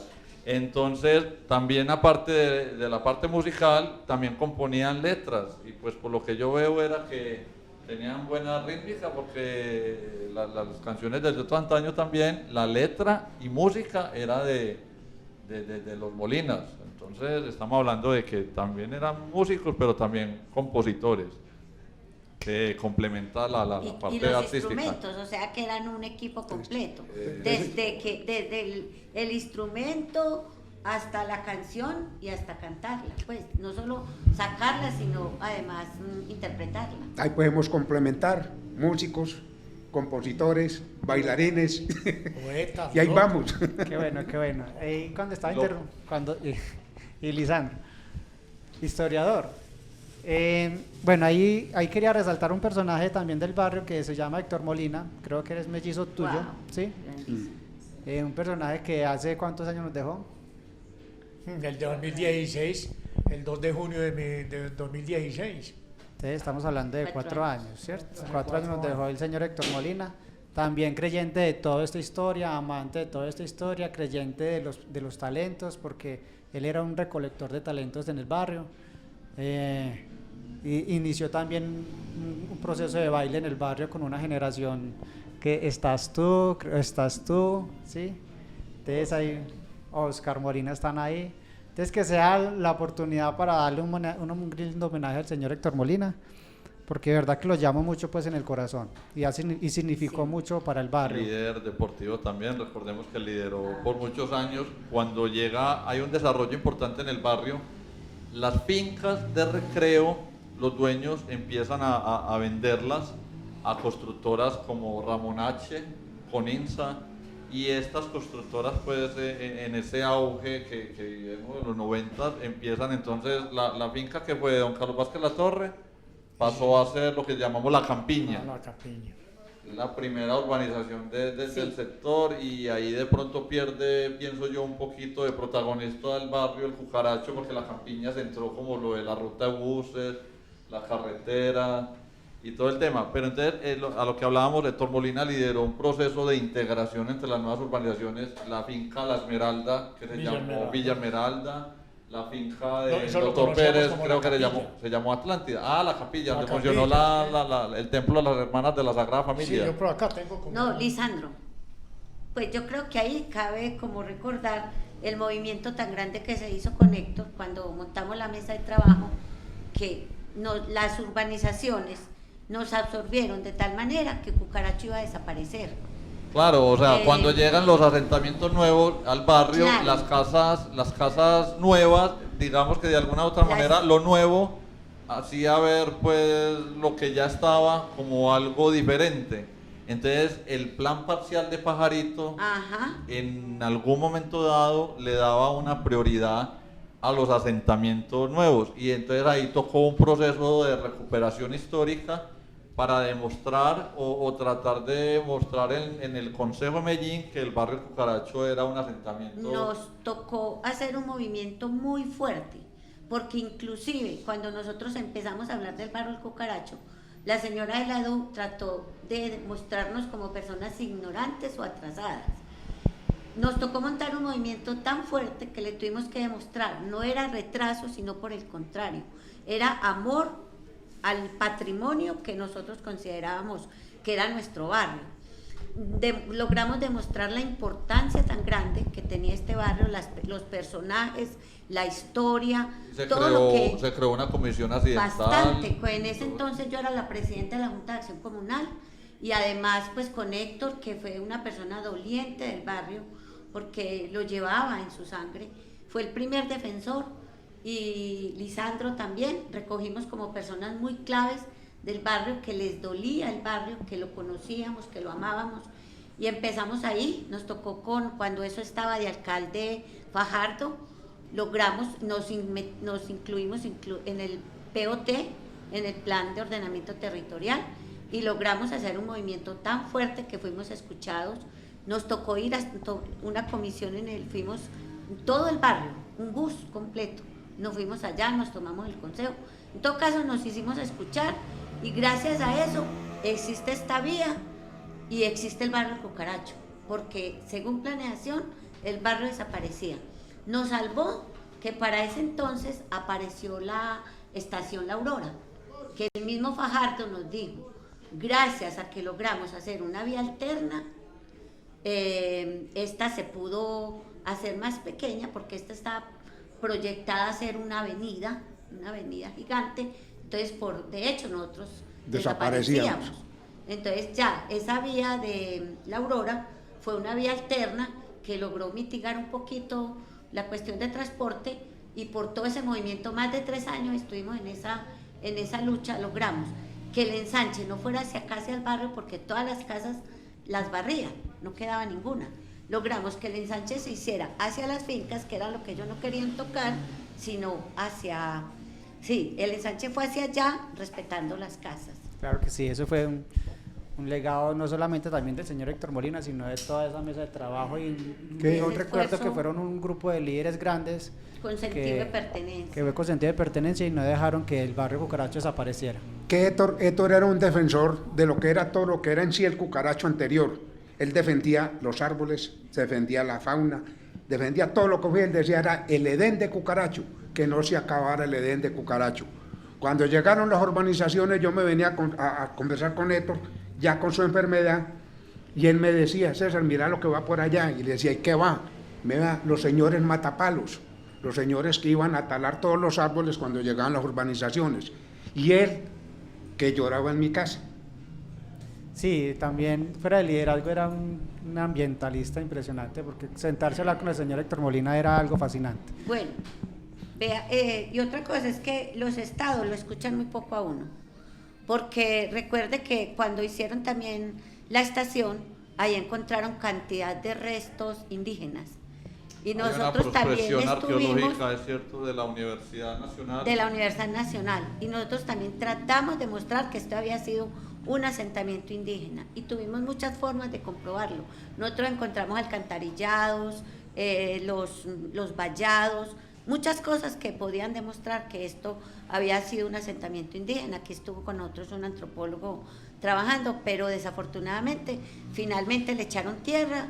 Entonces, también aparte de la parte musical, también componían letras. Y pues por lo que yo veo era que tenían buena rítmica porque las canciones de otro antaño también, la letra y música era de los Molinas. Entonces estamos hablando de que también eran músicos, pero también compositores. que complementa la y parte los artística. instrumentos, o sea que eran un equipo completo, desde el instrumento hasta la canción y hasta cantarla, pues no solo sacarla, sino además interpretarla. Ahí podemos complementar músicos, compositores, bailarines, Poetas, y ahí ¿no? vamos. Qué bueno, qué bueno. Cuando estaba y Lisandro, historiador. Bueno, ahí quería resaltar un personaje también del barrio que se llama Héctor Molina, creo que eres mellizo tuyo, Wow. ¿sí? Un personaje que hace ¿cuántos años nos dejó? El 2016, el 2 de junio de 2016. Entonces estamos hablando de 4 4 años, ¿cierto? 4 años nos dejó el señor Héctor Molina, también creyente de toda esta historia, amante de toda esta historia, creyente de los talentos, porque él era un recolector de talentos en el barrio. Y inició también un proceso de baile en el barrio con una generación que estás tú, ¿sí? Entonces ahí Oscar Molina están ahí. Entonces que sea la oportunidad para darle un lindo homenaje al señor Héctor Molina, porque de verdad que lo llamo mucho pues en el corazón y significó mucho para el barrio. Líder deportivo también, recordemos que lideró por muchos años. Cuando llega, hay un desarrollo importante en el barrio, las fincas de recreo, los dueños empiezan a venderlas a constructoras como Ramón H., Coninsa, y estas constructoras pues en ese auge que vivimos en los 90 empiezan entonces, la finca que fue de don Carlos Vázquez La Torre pasó a ser lo que llamamos la campiña. La Campiña. La primera urbanización del sector, y ahí de pronto pierde, pienso yo, un poquito de protagonista del barrio, el Cucaracho, porque la campiña se entró como lo de la ruta de buses, la carretera y todo el tema. Pero entonces, a lo que hablábamos, Héctor Molina lideró un proceso de integración entre las nuevas urbanizaciones, la finca La Esmeralda, que se llamó Villa Esmeralda, la finca de eso lo Doctor conocíamos Pérez, como creo La que Capilla. se llamó Atlántida. Ah, la capilla, La donde funcionó Capilla, el templo de las hermanas de la Sagrada Sí, Familia. yo por acá tengo como... No, Lisandro, pues yo creo que ahí cabe como recordar el movimiento tan grande que se hizo con Héctor cuando montamos la mesa de trabajo, que las urbanizaciones nos absorbieron de tal manera que Cucaracho iba a desaparecer. Claro, o sea, cuando llegan los asentamientos nuevos al barrio, Claro. las casas nuevas, digamos que de alguna u otra manera lo nuevo hacía ver pues lo que ya estaba como algo diferente. Entonces el plan parcial de Pajarito Ajá. en algún momento dado le daba una prioridad a los asentamientos nuevos, y entonces ahí tocó un proceso de recuperación histórica para demostrar o tratar de demostrar en el Consejo de Medellín que el barrio Cucaracho era un asentamiento. Nos tocó hacer un movimiento muy fuerte, porque inclusive cuando nosotros empezamos a hablar del barrio del Cucaracho, la señora de la DU trató de mostrarnos como personas ignorantes o atrasadas. Nos tocó montar un movimiento tan fuerte que le tuvimos que demostrar, no era retraso, sino por el contrario, era amor al patrimonio que nosotros considerábamos que era nuestro barrio. Logramos demostrar la importancia tan grande que tenía este barrio, los personajes, la historia, todo lo que... Se creó una comisión accidental. Bastante, en ese entonces yo era la presidenta de la Junta de Acción Comunal, y además pues con Héctor, que fue una persona doliente del barrio porque lo llevaba en su sangre, fue el primer defensor, y Lisandro también, recogimos como personas muy claves del barrio, que les dolía el barrio, que lo conocíamos, que lo amábamos, y empezamos ahí. Nos tocó cuando eso estaba de alcalde Fajardo, logramos, nos incluimos en el POT, en el Plan de Ordenamiento Territorial, y logramos hacer un movimiento tan fuerte que fuimos escuchados. Nos tocó ir a una comisión fuimos todo el barrio, un bus completo. Nos fuimos allá, nos tomamos el consejo. En todo caso, nos hicimos escuchar, y gracias a eso existe esta vía y existe el barrio Cucaracho, porque según planeación el barrio desaparecía. Nos salvó que para ese entonces apareció la estación La Aurora, que el mismo Fajardo nos dijo, gracias a que logramos hacer una vía alterna, esta se pudo hacer más pequeña, porque esta estaba proyectada a ser una avenida gigante. Entonces, de hecho, nosotros Desaparecíamos. Entonces ya esa vía de la Aurora fue una vía alterna que logró mitigar un poquito la cuestión de transporte, y por todo ese movimiento, más de 3 años estuvimos en esa lucha, logramos que el ensanche no fuera hacia acá, hacia el barrio, porque todas las casas las barrían, no quedaba ninguna. Logramos que el ensanche se hiciera hacia las fincas, que era lo que ellos no querían tocar, sino hacia... Sí, el ensanche fue hacia allá, respetando las casas. Claro que sí, eso fue un legado no solamente también del señor Héctor Molina, sino de toda esa mesa de trabajo, y yo recuerdo que fueron un grupo de líderes grandes con sentido de pertenencia. Que fue con sentido de pertenencia y no dejaron que el barrio Cucaracho desapareciera. Que Héctor era un defensor de lo que era todo lo que era en sí el Cucaracho anterior. Él defendía los árboles, defendía la fauna, defendía todo lo que él decía era el Edén de Cucaracho, que no se acabara el Edén de Cucaracho. Cuando llegaron las urbanizaciones, yo me venía a conversar con Héctor, ya con su enfermedad, y él me decía, César, mira lo que va por allá, y le decía, ¿y qué va? Mira, los señores matapalos, los señores que iban a talar todos los árboles cuando llegaban las urbanizaciones, y él, que lloraba en mi casa. Sí, también fuera de liderazgo era un ambientalista impresionante, porque sentarse a hablar con el señor Héctor Molina era algo fascinante. Bueno, vea, y otra cosa es que los estados lo escuchan muy poco a uno, porque recuerde que cuando hicieron también la estación, ahí encontraron cantidad de restos indígenas. Y nosotros también estuvimos es cierto, de la Universidad Nacional. De la Universidad Nacional. Y nosotros también tratamos de mostrar que esto había sido un asentamiento indígena. Y tuvimos muchas formas de comprobarlo. Nosotros encontramos alcantarillados, los vallados, muchas cosas que podían demostrar que esto había sido un asentamiento indígena. Aquí estuvo con nosotros un antropólogo trabajando, pero desafortunadamente, finalmente le echaron tierra.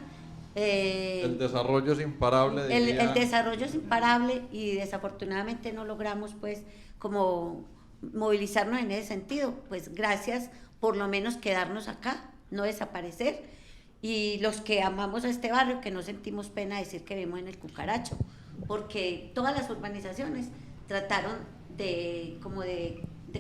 El desarrollo es imparable. El desarrollo es imparable, y desafortunadamente no logramos pues como movilizarnos en ese sentido. Pues gracias por lo menos quedarnos acá, no desaparecer, y los que amamos a este barrio, que no sentimos pena decir que vivimos en el Cucaracho, porque todas las urbanizaciones trataron de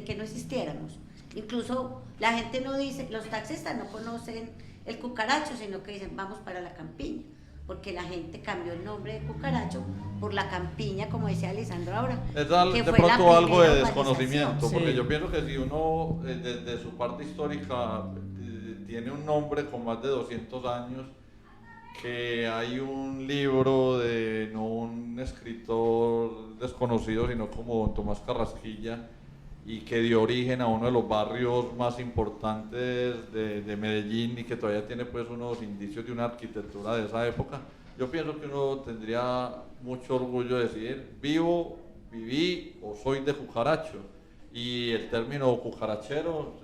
que no existiéramos. Incluso la gente no dice, los taxistas no conocen el Cucaracho, sino que dicen vamos para la campiña, porque la gente cambió el nombre de Cucaracho por la campiña, como decía Lisandro ahora. Es que de fue la pronto algo de primera desconocimiento, urbanización. porque Sí. yo pienso que si uno desde su parte histórica tiene un nombre con más de 200 años, que hay un libro de no un escritor desconocido, sino como don Tomás Carrasquilla, y que dio origen a uno de los barrios más importantes de Medellín, y que todavía tiene pues unos indicios de una arquitectura de esa época. Yo pienso que uno tendría mucho orgullo de decir viví o soy de Cucaracho, y el término cucarachero,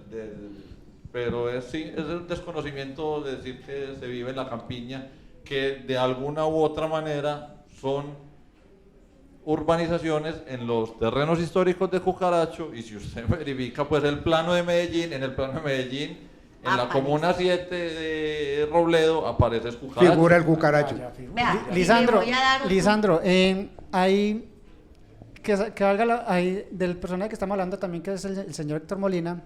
pero es el desconocimiento de decir que se vive en la campiña, que de alguna u otra manera son urbanizaciones en los terrenos históricos de Cucaracho. Y si usted verifica pues el plano de Medellín, en el plano de Medellín, en la comuna 7 de Robledo aparece Cucaracho. Figura el Cucaracho. Vea, y Lisandro, le voy a dar otro- ahí que valga ahí del personaje que estamos hablando también, que es el señor Héctor Molina,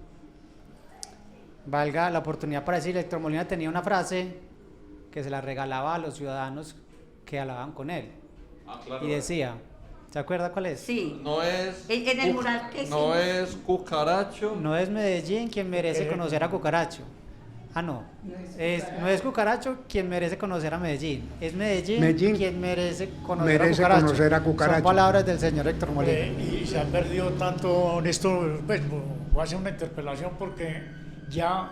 valga la oportunidad para decir, Héctor Molina tenía una frase que se la regalaba a los ciudadanos que hablaban con él, Claro. y decía, ¿se acuerda cuál es? Sí, No es en el mural que no hicimos. es Cucaracho. No es Medellín quien merece conocer a Cucaracho. No es Cucaracho quien merece conocer a Medellín. Es Medellín quien merece conocer a Cucaracho. Son palabras del señor Héctor Molina. Y se ha perdido tanto en esto. Pues, voy a hacer una interpelación porque ya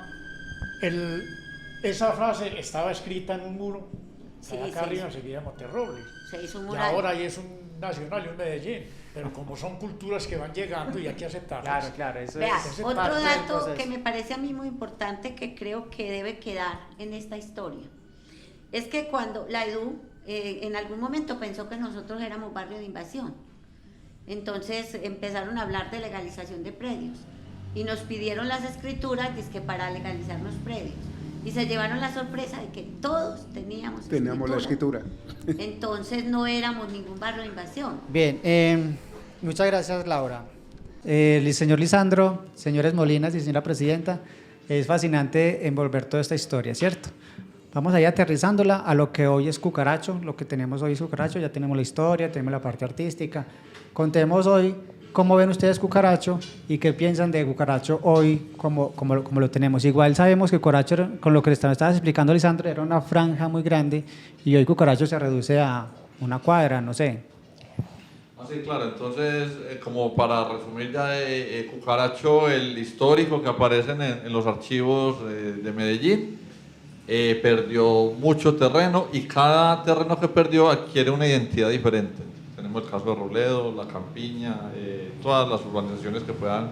esa frase estaba escrita en un muro, Sí, acá sí, arriba sí. enseguida de Monterrobles. Se hizo un Y mural. ahora ahí es un nacional y un Medellín, pero como son culturas que van llegando y hay que aceptarlas. Claro, eso Vea, es otro parte del dato proceso. que me parece a mí muy importante, que creo que debe quedar en esta historia, es que cuando la EDU en algún momento pensó que nosotros éramos barrio de invasión, entonces empezaron a hablar de legalización de predios y nos pidieron las escrituras dizque para legalizar los predios, y se llevaron la sorpresa de que todos teníamos la escritura. Entonces no éramos ningún barrio de invasión. Bien, muchas gracias, Laura. El señor Lisandro, señores Molinas y señora presidenta, es fascinante envolver toda esta historia, ¿cierto? Vamos a ir aterrizándola a lo que hoy es Cucaracho, lo que tenemos hoy es Cucaracho, ya tenemos la historia, tenemos la parte artística. Contemos hoy cómo ven ustedes Cucaracho y qué piensan de Cucaracho hoy como lo tenemos. Igual sabemos que Cucaracho, con lo que le estabas explicando Lisandro, era una franja muy grande y hoy Cucaracho se reduce a una cuadra, no sé. Sí, claro, entonces, como para resumir ya, Cucaracho, el histórico que aparece en los archivos de Medellín, perdió mucho terreno y cada terreno que perdió adquiere una identidad diferente. Tenemos el caso de Robledo, La Campiña, todas las urbanizaciones que puedan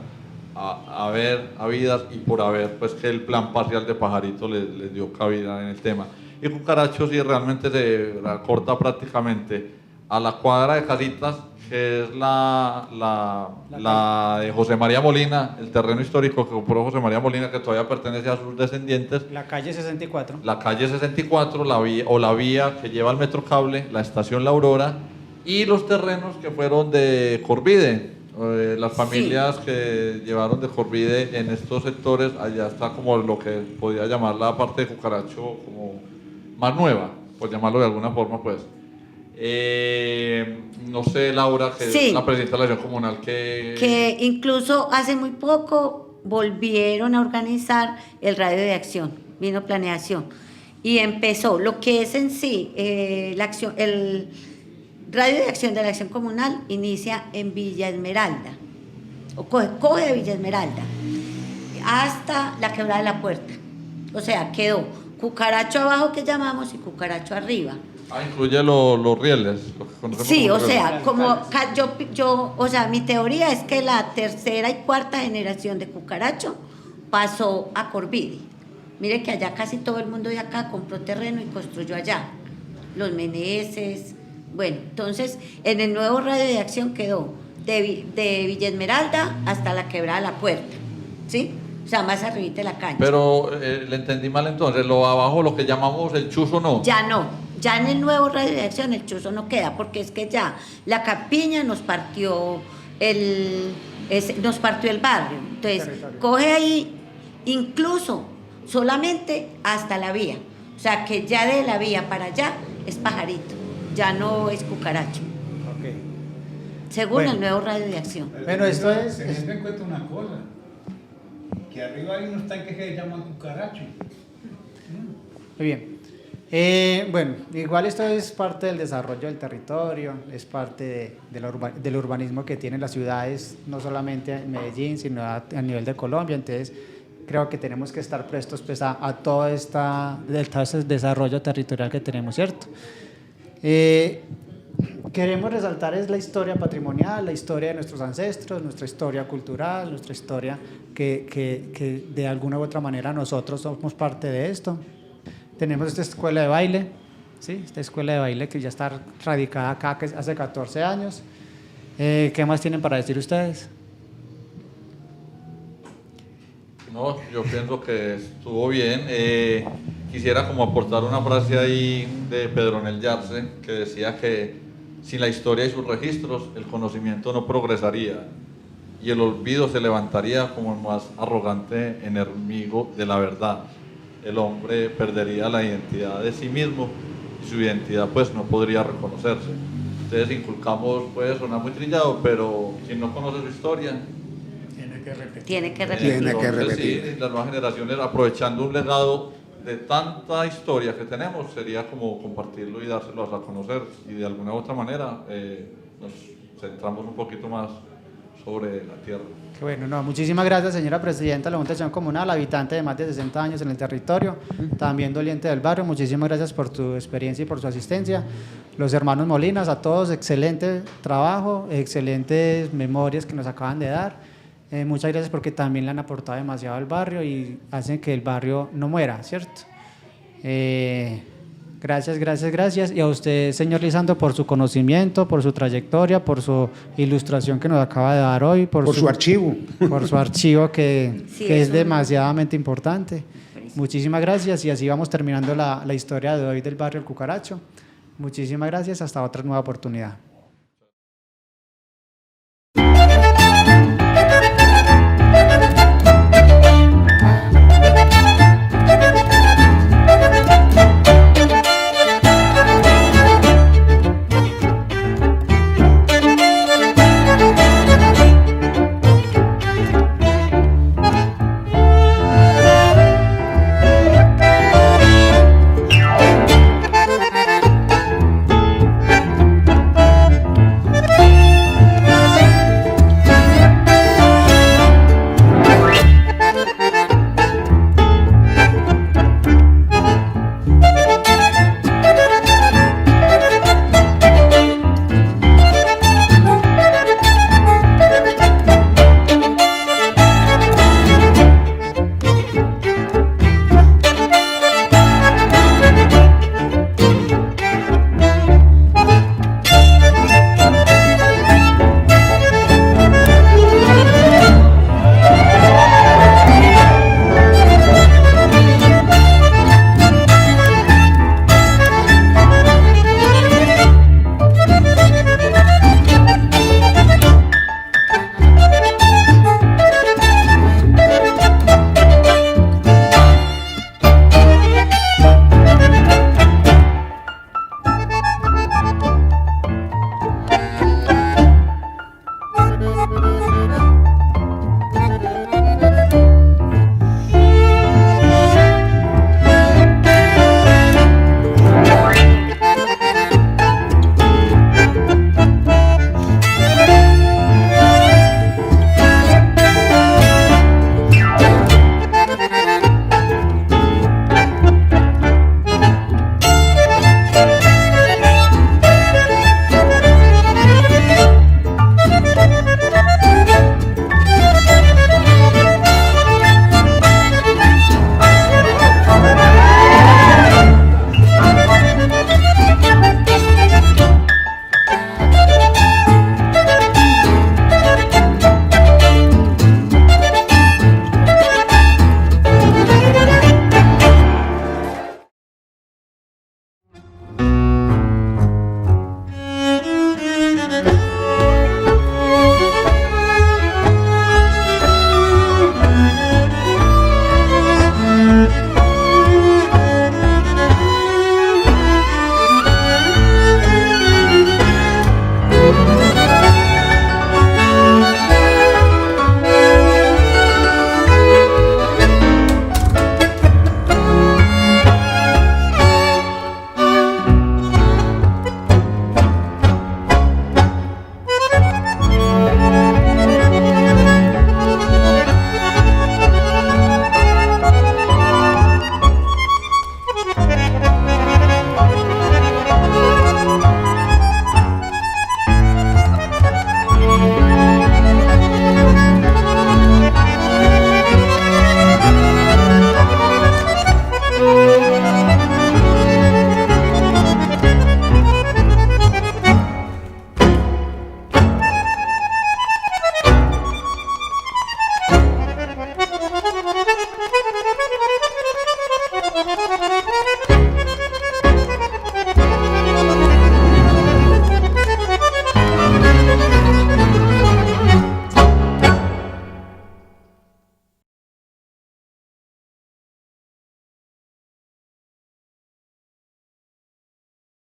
haber habidas y por haber, pues que el plan parcial de Pajarito les dio cabida en el tema. Y Cucaracho sí realmente se acorta prácticamente a la cuadra de casitas, que es la de José María Molina, el terreno histórico que compró José María Molina, que todavía pertenece a sus descendientes. La calle 64. La calle 64, la vía que lleva al Metrocable, la estación La Aurora, y los terrenos que fueron de Corvide. Las familias que llevaron de Corvide en estos sectores, allá está como lo que podría llamar la parte de Cucaracho como más nueva, por llamarlo de alguna forma, pues. No sé, Laura, que es la presidenta de la Acción Comunal, que incluso hace muy poco volvieron a organizar el radio de acción, vino planeación, y empezó lo que es en sí la acción, el radio de acción de la Acción Comunal inicia en Villa Esmeralda, o coge de Villa Esmeralda hasta la Quebrada de la Puerta, o sea, quedó Cucaracho abajo que llamamos y Cucaracho arriba. Incluye los rieles. Lo que conocemos como o sea, como o sea, mi teoría es que la tercera y cuarta generación de Cucaracho pasó a Corvide. Mire que allá casi todo el mundo de acá compró terreno y construyó allá. Los Meneses. Bueno, entonces en el nuevo radio de acción quedó de Villa Esmeralda hasta la Quebrada de la Puerta, ¿sí? O sea, más arribita de la cancha. Pero le entendí mal entonces, lo abajo, lo que llamamos el chuzo, ¿no? Ya no. Ya en el nuevo radio de acción el chuzo no queda, porque es que ya la Campiña nos partió el barrio. Entonces, coge ahí incluso solamente hasta la vía. O sea, que ya de la vía para allá es Pajarito, ya no es Cucaracho. Okay. Según el nuevo radio de acción. Bueno, esto es... Teniendo en cuenta una cosa, que arriba hay unos tanques que se llaman Cucaracho. Muy bien. Bueno, igual esto es parte del desarrollo del territorio, es parte del urbanismo que tienen las ciudades, no solamente en Medellín, sino a nivel de Colombia. Entonces, creo que tenemos que estar prestos pues, a todo este desarrollo territorial que tenemos, ¿cierto? Queremos resaltar es la historia patrimonial, la historia de nuestros ancestros, nuestra historia cultural, nuestra historia que de alguna u otra manera nosotros somos parte de esto. Tenemos esta escuela de baile, ¿sí? Esta escuela de baile que ya está radicada acá hace 14 años. ¿Qué más tienen para decir ustedes? No, yo pienso que estuvo bien. Quisiera como aportar una frase ahí de Pedronel Yarse, que decía que sin la historia y sus registros el conocimiento no progresaría y el olvido se levantaría como el más arrogante enemigo de la verdad. El hombre perdería la identidad de sí mismo y su identidad pues no podría reconocerse. Entonces inculcamos, puede sonar muy trillado, pero quien no conoce su historia tiene que repetir. Sí, las nuevas generaciones, aprovechando un legado de tanta historia que tenemos, sería como compartirlo y dárselo a conocer, y de alguna u otra manera nos centramos un poquito más sobre la tierra. Qué bueno, no, muchísimas gracias, señora presidenta de la Junta de Acción Comunal, habitante de más de 60 años en el territorio, también doliente del barrio. Muchísimas gracias por tu experiencia y por su asistencia. Los hermanos Molinas, a todos, excelente trabajo, excelentes memorias que nos acaban de dar. Muchas gracias porque también le han aportado demasiado al barrio y hacen que el barrio no muera, ¿cierto? Gracias. Y a usted, señor Lisandro, por su conocimiento, por su trayectoria, por su ilustración que nos acaba de dar hoy. Por su archivo. Por su archivo que es un... demasiadamente importante. Muchísimas gracias y así vamos terminando la historia de hoy del barrio El Cucaracho. Muchísimas gracias, hasta otra nueva oportunidad.